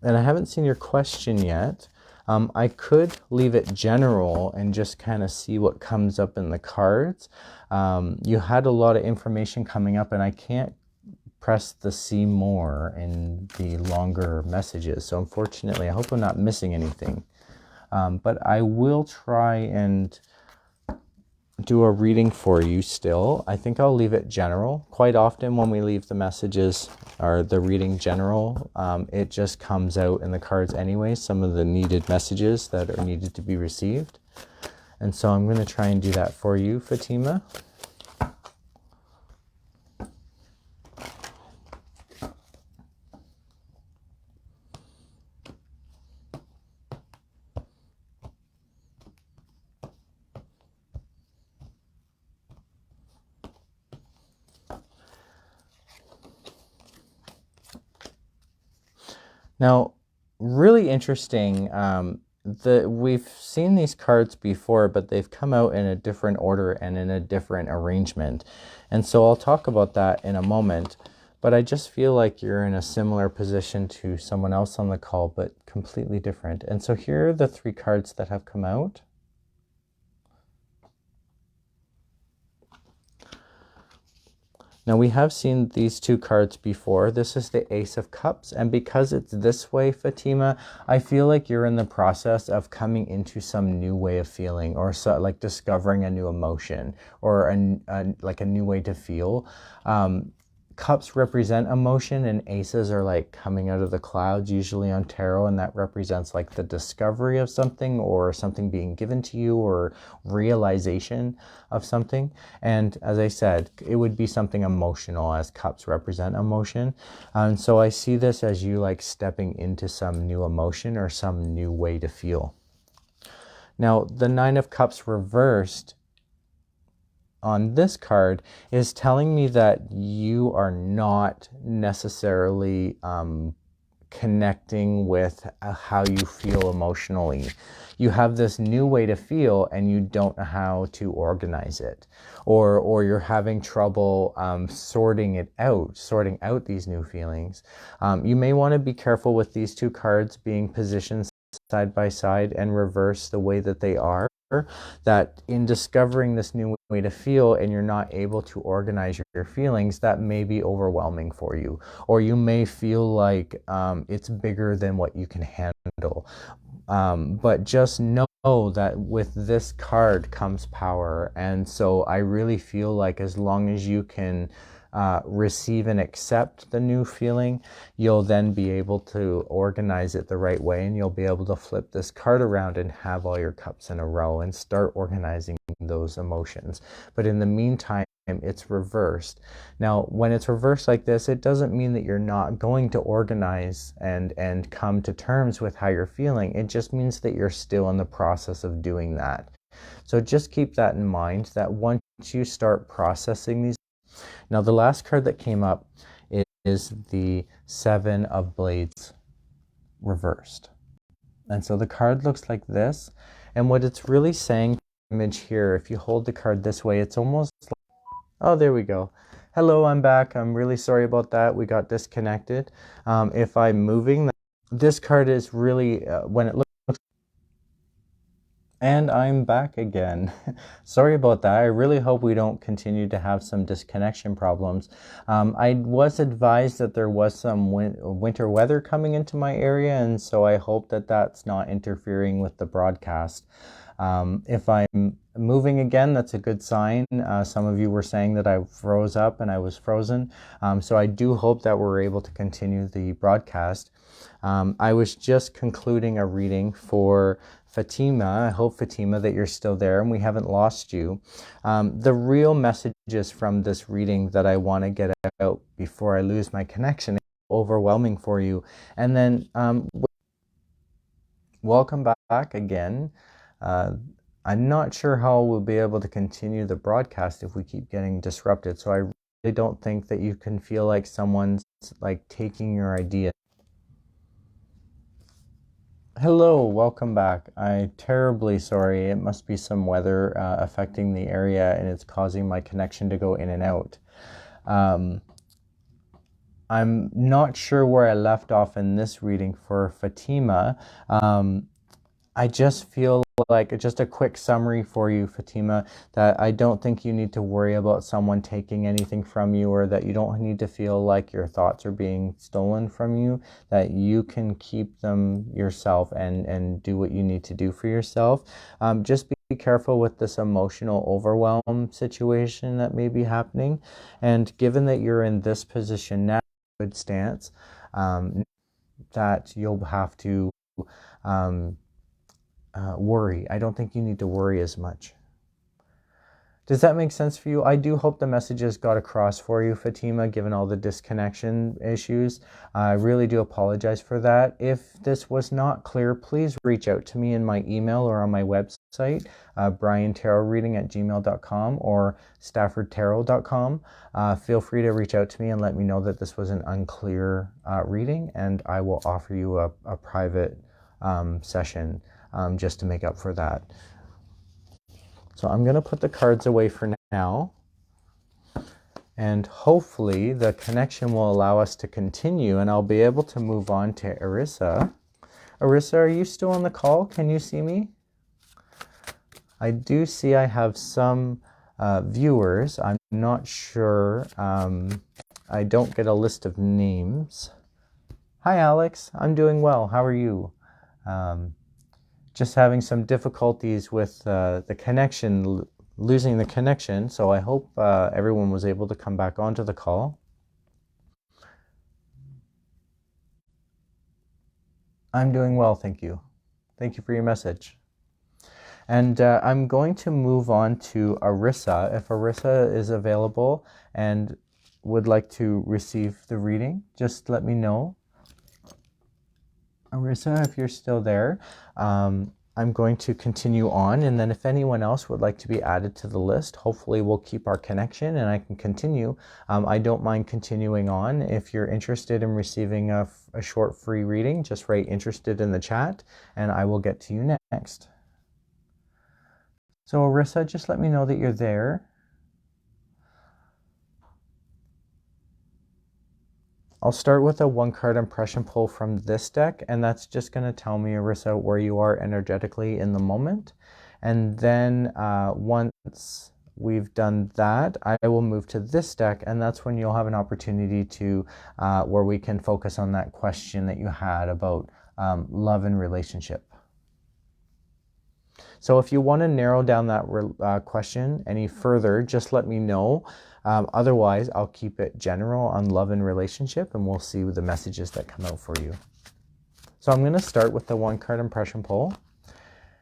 And I haven't seen your question yet. I could leave it general and just kind of see what comes up in the cards. You had a lot of information coming up, and I can't press the see more in the longer messages. So unfortunately, I hope I'm not missing anything. But I will try and do a reading for you still. I think I'll leave it general. Quite often when we leave the messages or the reading general, it just comes out in the cards anyway, some of the needed messages that are needed to be received. And so I'm going to try and do that for you, Fatima. Now, really interesting, we've seen these cards before, but they've come out in a different order and in a different arrangement. And so I'll talk about that in a moment, but I just feel like you're in a similar position to someone else on the call, but completely different. And so here are the 3 cards that have come out. Now, we have seen these 2 cards before. This is the Ace of Cups, and because it's this way, Fatima, I feel like you're in the process of coming into some new way of feeling, or so, like discovering a new emotion, or like a new way to feel. cups represent emotion, and aces are like coming out of the clouds usually on tarot, and that represents like the discovery of something or something being given to you or realization of something. And as I said, it would be something emotional, as cups represent emotion. And so I see this as you like stepping into some new emotion or some new way to feel. Now, the Nine of Cups reversed on this card is telling me that you are not necessarily connecting with how you feel emotionally. You have this new way to feel and you don't know how to organize it, or you're having trouble sorting out these new feelings. You may want to be careful with these two cards being positioned side by side and reverse the way that they are, that in discovering this new way to feel and you're not able to organize your feelings, that may be overwhelming for you, or you may feel like it's bigger than what you can handle. But just know that with this card comes power, and so I really feel like as long as you can receive and accept the new feeling, you'll then be able to organize it the right way, and you'll be able to flip this card around and have all your cups in a row and start organizing those emotions. But in the meantime, it's reversed. Now, when it's reversed like this, it doesn't mean that you're not going to organize and come to terms with how you're feeling. It just means that you're still in the process of doing that. So just keep that in mind, that once you start processing these. Now, the last card that came up is the Seven of Blades reversed. And so the card looks like this. And what it's really saying, image here, if you hold the card this way, it's almost like, oh, there we go. Hello, I'm back. I'm really sorry about that. We got disconnected. If I'm moving, this card is really, when it looks, and I'm back again. Sorry about that. I really hope we don't continue to have some disconnection problems. I was advised that there was some winter weather coming into my area, and so I hope that that's not interfering with the broadcast. If I'm moving again, that's a good sign. Some of you were saying that I froze up and I was frozen. So I do hope that we're able to continue the broadcast. I was just concluding a reading for Fatima. I hope, Fatima, that you're still there and we haven't lost you. The real messages from this reading that I want to get out before I lose my connection is overwhelming for you. And then welcome back again. I'm not sure how we'll be able to continue the broadcast if we keep getting disrupted. So I really don't think that you can feel like someone's like taking your idea. Hello, welcome back. I'm terribly sorry. It must be some weather affecting the area and it's causing my connection to go in and out. I'm not sure where I left off in this reading for Fatima. I just feel like just a quick summary for you, Fatima, that I don't think you need to worry about someone taking anything from you, or that you don't need to feel like your thoughts are being stolen from you, that you can keep them yourself and do what you need to do for yourself. Just be careful with this emotional overwhelm situation that may be happening. And given that you're in this position now, good stance, that you'll have to worry. I don't think you need to worry as much. Does that make sense for you? I do hope the messages got across for you, Fatima, given all the disconnection issues. I really do apologize for that. If this was not clear, please reach out to me in my email or on my website, bryantarotreading@gmail.com or staffordtarot.com. Feel free to reach out to me and let me know that this was an unclear reading, and I will offer you a private session just to make up for that. So I'm going to put the cards away for now, and hopefully the connection will allow us to continue and I'll be able to move on to Arissa. Arissa, are you still on the call? Can you see me? I do see I have some viewers. I'm not sure. I don't get a list of names. Hi, Alex. I'm doing well. How are you? Just having some difficulties with the connection, losing the connection. So I hope everyone was able to come back onto the call. I'm doing well, thank you. Thank you for your message. And I'm going to move on to Arissa. If Arissa is available and would like to receive the reading, just let me know. Arissa, if you're still there, I'm going to continue on, and then if anyone else would like to be added to the list, hopefully we'll keep our connection and I can continue. I don't mind continuing on. If you're interested in receiving a short free reading, just write interested in the chat and I will get to you next. So Arissa, just let me know that you're there. I'll start with a one card impression pull from this deck, and that's just going to tell me, Arissa, where you are energetically in the moment. And then once we've done that, I will move to this deck, and that's when you'll have an opportunity to, where we can focus on that question that you had about love and relationship. So if you want to narrow down that question any further, just let me know. Otherwise, I'll keep it general on love and relationship, and we'll see the messages that come out for you. So I'm going to start with the one card impression pull.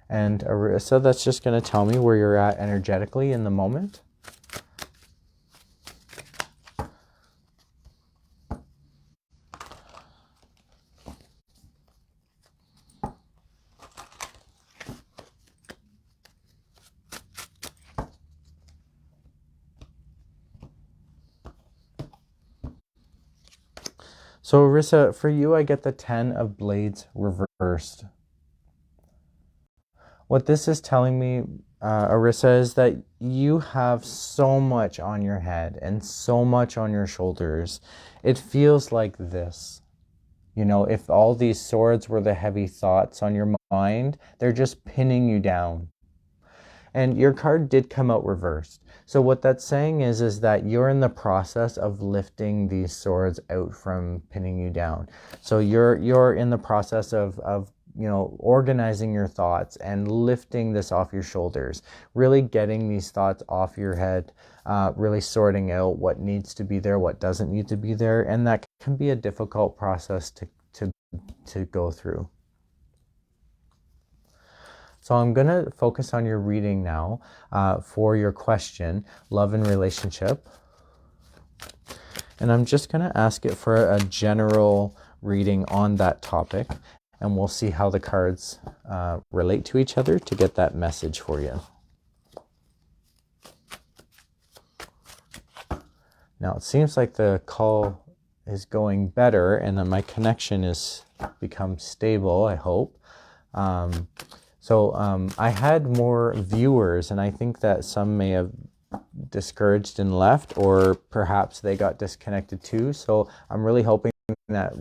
And Arissa, that's just going to tell me where you're at energetically in the moment. So Arissa, for you, I get the 10 of Blades reversed. What this is telling me, Arissa, is that you have so much on your head and so much on your shoulders. It feels like this. You know, if all these swords were the heavy thoughts on your mind, they're just pinning you down. And your card did come out reversed. So what that's saying is that you're in the process of lifting these swords out from pinning you down. So you're in the process of organizing your thoughts and lifting this off your shoulders, really getting these thoughts off your head, really sorting out what needs to be there, what doesn't need to be there. And that can be a difficult process to go through. So I'm going to focus on your reading now for your question, love and relationship. And I'm just going to ask it for a general reading on that topic. And we'll see how the cards relate to each other to get that message for you. Now it seems like the call is going better and then my connection has become stable, I hope. So I had more viewers, and I think that some may have discouraged and left, or perhaps they got disconnected too. So I'm really hoping that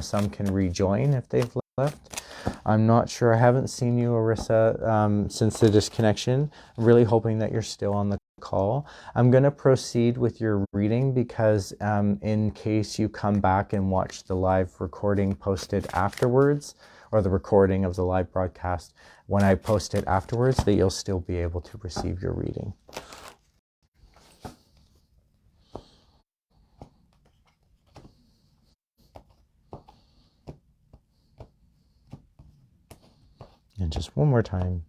some can rejoin if they've left. I'm not sure. I haven't seen you, Arissa, since the disconnection. I'm really hoping that you're still on the call. I'm going to proceed with your reading because in case you come back and watch the live recording posted afterwards, or the recording of the live broadcast, when I post it afterwards, that you'll still be able to receive your reading. And just one more time.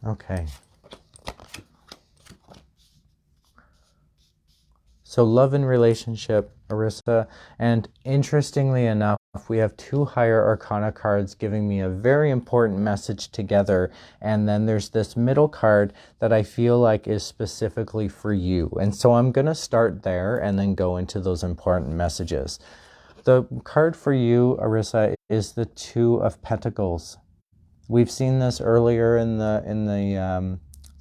Okay. So love and relationship, Arissa, and interestingly enough, we have two higher arcana cards giving me a very important message together, and then there's this middle card that I feel like is specifically for you. And so I'm going to start there and then go into those important messages. The card for you, Arissa, is the Two of Pentacles. We've seen this earlier in the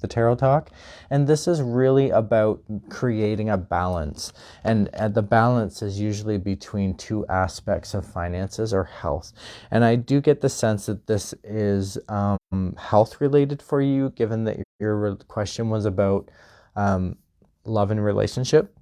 tarot talk, and this is really about creating a balance, and the balance is usually between two aspects of finances or health. And I do get the sense that this is health related for you, given that your question was about love and relationship.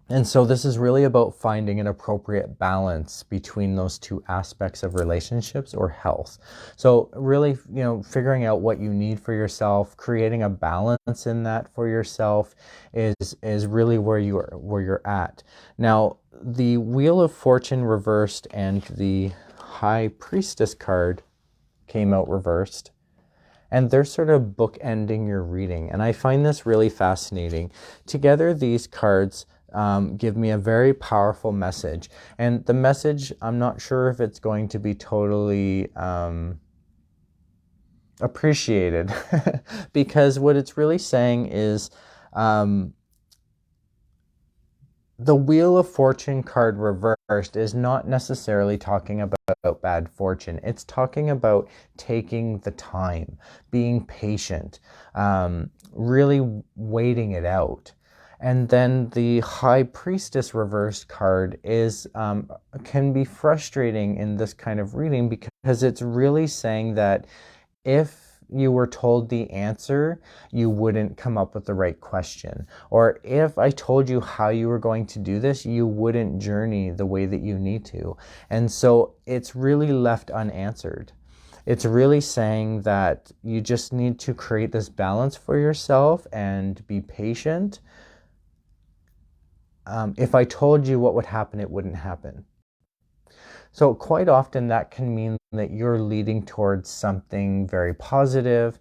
And so this is really about finding an appropriate balance between those two aspects of relationships or health. So really, figuring out what you need for yourself, creating a balance in that for yourself is really where you're at. Now, the Wheel of Fortune reversed and the High Priestess card came out reversed. And they're sort of bookending your reading. And I find this really fascinating. Together, these cards give me a very powerful message. And the message, I'm not sure if it's going to be totally appreciated. Because what it's really saying is the Wheel of Fortune card reversed is not necessarily talking about bad fortune. It's talking about taking the time, being patient, really waiting it out. And then the High Priestess reversed card is can be frustrating in this kind of reading because it's really saying that if you were told the answer, you wouldn't come up with the right question. Or if I told you how you were going to do this, you wouldn't journey the way that you need to. And so it's really left unanswered. It's really saying that you just need to create this balance for yourself and be patient. If I told you what would happen, it wouldn't happen. So quite often that can mean that you're leading towards something very positive,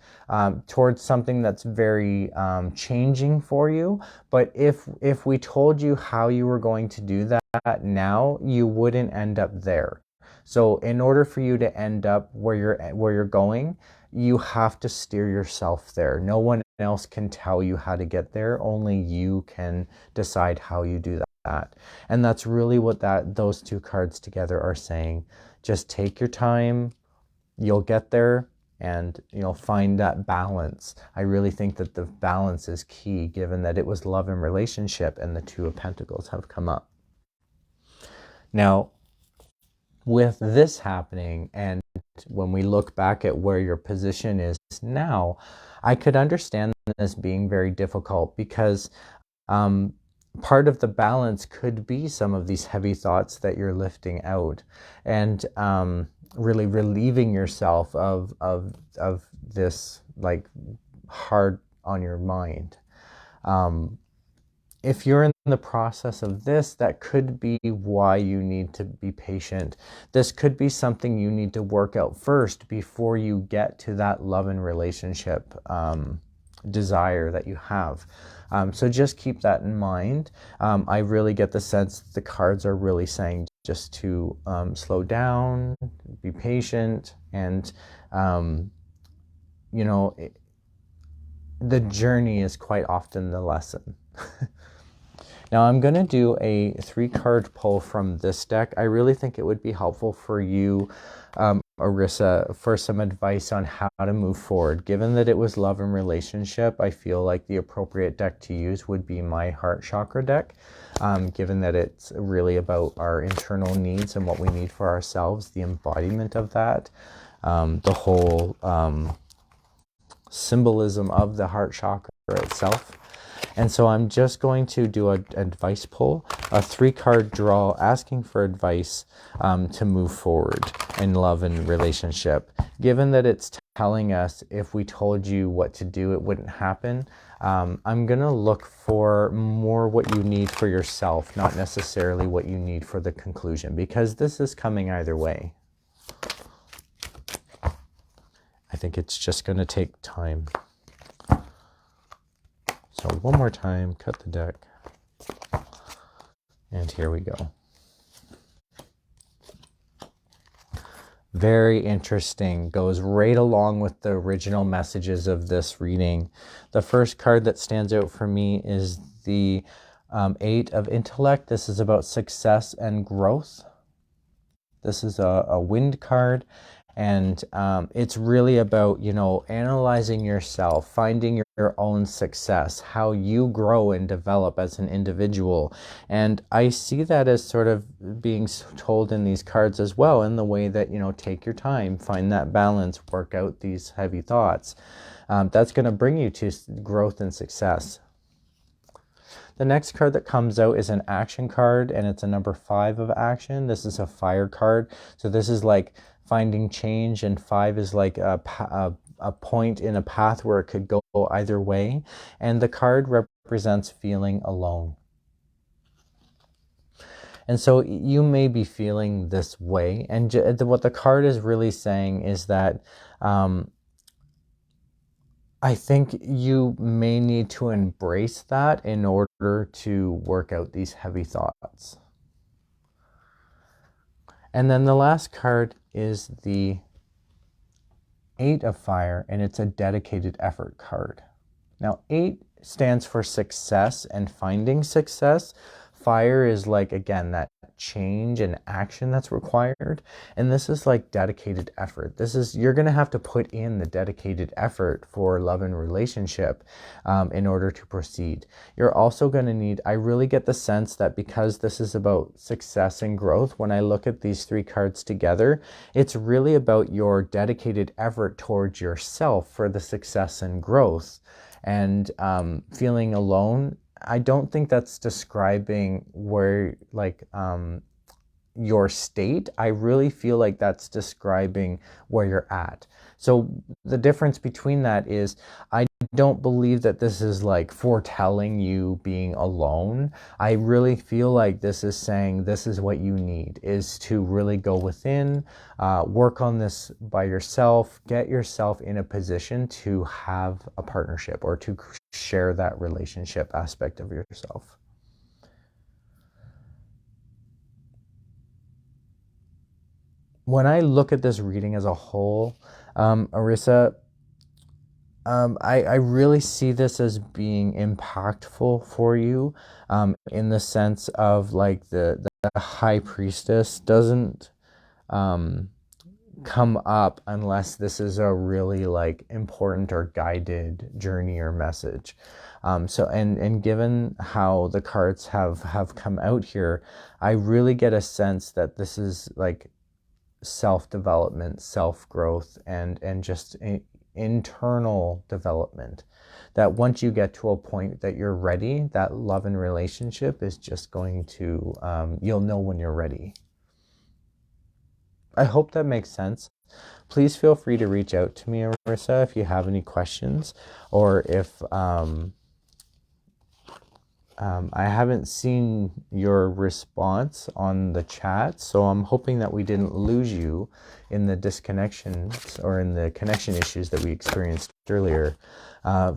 towards something that's very changing for you. But if we told you how you were going to do that now, you wouldn't end up there. So in order for you to end up where you're going, you have to steer yourself there. No one else can tell you how to get there. Only you can decide how you do that. And that's really what those two cards together are saying. Just take your time, you'll get there, and find that balance. I really think that the balance is key, given that it was love and relationship and the Two of Pentacles have come up. Now, with this happening, and when we look back at where your position is now, I could understand this being very difficult because part of the balance could be some of these heavy thoughts that you're lifting out and really relieving yourself of this like hard on your mind. If you're in the process of this, that could be why you need to be patient. This could be something you need to work out first before you get to that love and relationship desire that you have. So just keep that in mind. I really get the sense that the cards are really saying just to slow down, be patient, and the journey is quite often the lesson. Now I'm going to do a 3-card pull from this deck. I really think it would be helpful for you, Arissa, for some advice on how to move forward. Given that it was love and relationship, I feel like the appropriate deck to use would be my heart chakra deck, given that it's really about our internal needs and what we need for ourselves, the embodiment of that, the whole symbolism of the heart chakra itself. And so I'm just going to do an advice pull, a 3-card draw, asking for advice to move forward in love and relationship. Given that it's telling us if we told you what to do, it wouldn't happen, I'm going to look for more what you need for yourself, not necessarily what you need for the conclusion, because this is coming either way. I think it's just going to take time. So one more time, cut the deck, and here we go. Very interesting, goes right along with the original messages of this reading. The first card that stands out for me is the 8 of Intellect. This is about success and growth. This is a wind card. And it's really about, analyzing yourself, finding your own success, how you grow and develop as an individual. And I see that as sort of being told in these cards as well, in the way that, take your time, find that balance, work out these heavy thoughts. That's going to bring you to growth and success. The next card that comes out is an action card, and it's a number 5 of action. This is a fire card. So this is like finding change, and 5 is like a point in a path where it could go either way. And the card represents feeling alone. And so you may be feeling this way. And what the card is really saying is that I think you may need to embrace that in order to work out these heavy thoughts. And then the last card is the Eight of Fire, and it's a dedicated effort card. Now, 8 stands for success and finding success. Fire is like, again, that change and action that's required. And this is like dedicated effort. You're going to have to put in the dedicated effort for love and relationship in order to proceed. You're also going to need, I really get the sense that because this is about success and growth, when I look at these 3 cards together, it's really about your dedicated effort towards yourself for the success and growth. And feeling alone, I don't think that's describing where, like, your state. I really feel like that's describing where you're at. So the difference between that is I don't believe that this is like foretelling you being alone. I really feel like this is saying this is what you need, is to really go within, work on this by yourself, get yourself in a position to have a partnership or to share that relationship aspect of yourself. When I look at this reading as a whole, Arissa, I really see this as being impactful for you, in the sense of like the High Priestess doesn't come up unless this is a really like important or guided journey or message. So given how the cards have come out here, I really get a sense that this is like self-development, self-growth, and just internal development. That once you get to a point that you're ready, that love and relationship is just going to, you'll know when you're ready. I hope that makes sense. Please feel free to reach out to me, Arissa, if you have any questions, or if I haven't seen your response on the chat, so I'm hoping that we didn't lose you in the disconnections or in the connection issues that we experienced earlier.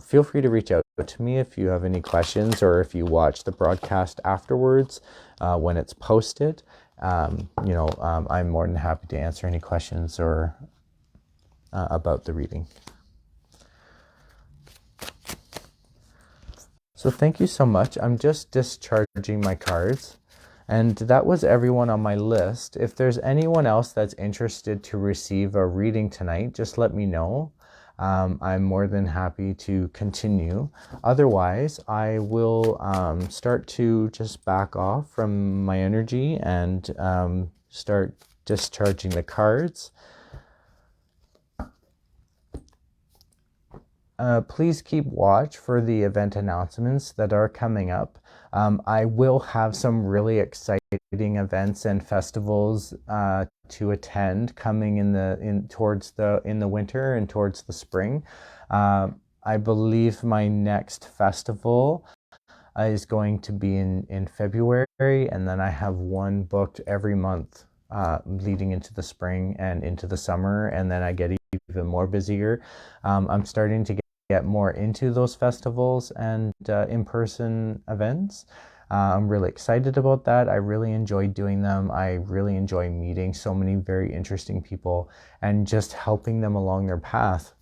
Feel free to reach out to me if you have any questions, or if you watch the broadcast afterwards when it's posted. I'm more than happy to answer any questions or about the reading. So thank you so much. I'm just discharging my cards. And that was everyone on my list. If there's anyone else that's interested to receive a reading tonight, just let me know. I'm more than happy to continue. Otherwise, I will start to just back off from my energy and start discharging the cards. Please keep watch for the event announcements that are coming up. I will have some really exciting events and festivals to attend coming in the winter and towards the spring. I believe my next festival is going to be in February, and then I have one booked every month leading into the spring and into the summer, and then I get even more busier. I'm starting to get more into those festivals and in-person events. I'm really excited about that. I really enjoy doing them. I really enjoy meeting so many very interesting people and just helping them along their path.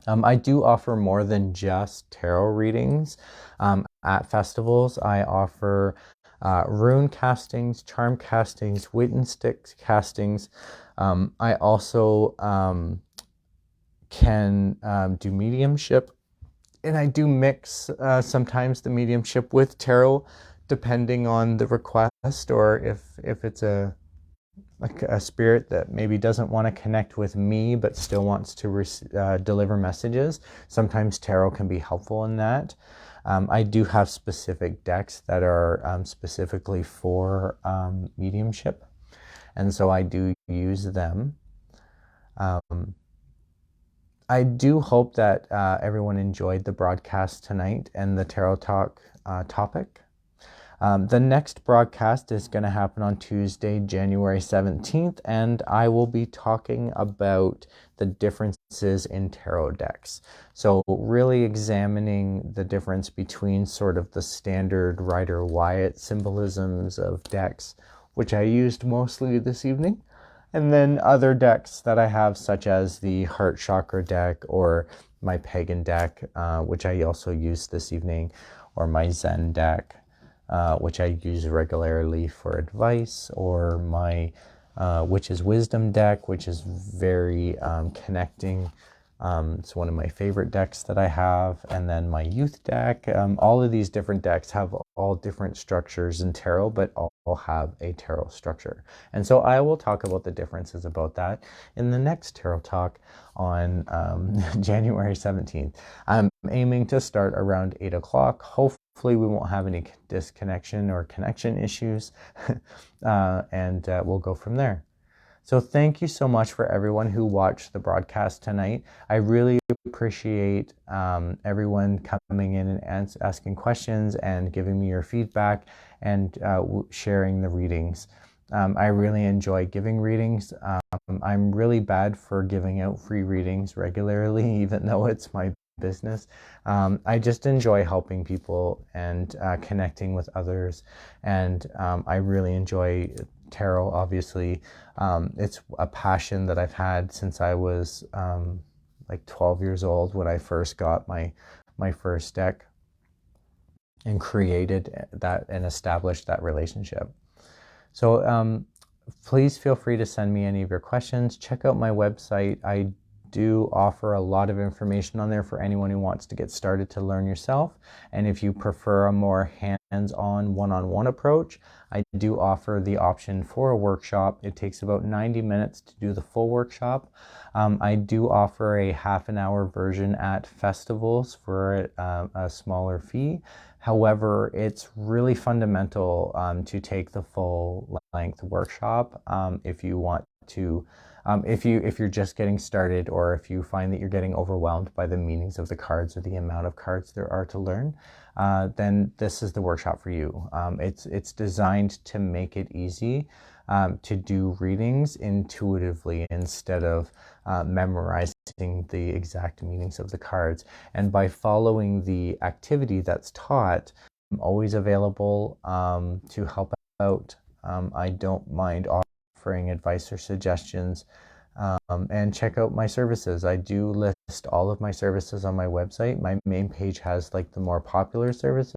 I do offer more than just tarot readings at festivals. I offer rune castings, charm castings, wit and stick castings. I also can do mediumship, and I do mix sometimes the mediumship with tarot, depending on the request, or if it's a spirit that maybe doesn't want to connect with me but still wants to deliver messages. Sometimes tarot can be helpful in that. I do have specific decks that are specifically for mediumship, and so I do use them. I do hope that everyone enjoyed the broadcast tonight and the Tarot Talk topic. The next broadcast is going to happen on Tuesday, January 17th, and I will be talking about the differences in tarot decks. So really examining the difference between sort of the standard Rider-Waite symbolisms of decks, which I used mostly this evening, and then other decks that I have, such as the Heart Chakra deck or my Pagan deck, which I also used this evening, or my Zen deck, which I use regularly for advice, or my Witch's Wisdom deck, which is very connecting. It's one of my favorite decks that I have. And then my Youth deck. All of these different decks have all different structures in tarot, but all have a tarot structure. And so I will talk about the differences about that in the next tarot talk on January 17th. I'm aiming to start around 8 o'clock. Hopefully we won't have any disconnection or connection issues, and we'll go from there. So thank you so much for everyone who watched the broadcast tonight. I really appreciate everyone coming in and asking questions and giving me your feedback and sharing the readings. I really enjoy giving readings. I'm really bad for giving out free readings regularly, even though it's my business. I just enjoy helping people and connecting with others, and I really enjoy tarot. Obviously, it's a passion that I've had since I was like 12 years old, when I first got my first deck and created that and established that relationship. So please feel free to send me any of your questions. Check out my website. I do offer a lot of information on there for anyone who wants to get started to learn yourself. And if you prefer a more hands-on, one-on-one approach, I do offer the option for a workshop. It takes about 90 minutes to do the full workshop. I do offer a half-an-hour version at festivals for a smaller fee. However, it's really fundamental to take the full length workshop if you want to. If you're just getting started, or if you find that you're getting overwhelmed by the meanings of the cards or the amount of cards there are to learn, then this is the workshop for you. It's designed to make it easy to do readings intuitively instead of memorizing the exact meanings of the cards. And by following the activity that's taught, I'm always available to help out. I don't mind offering advice or suggestions, and check out my services. I do list all of my services on my website. My main page has like the more popular services,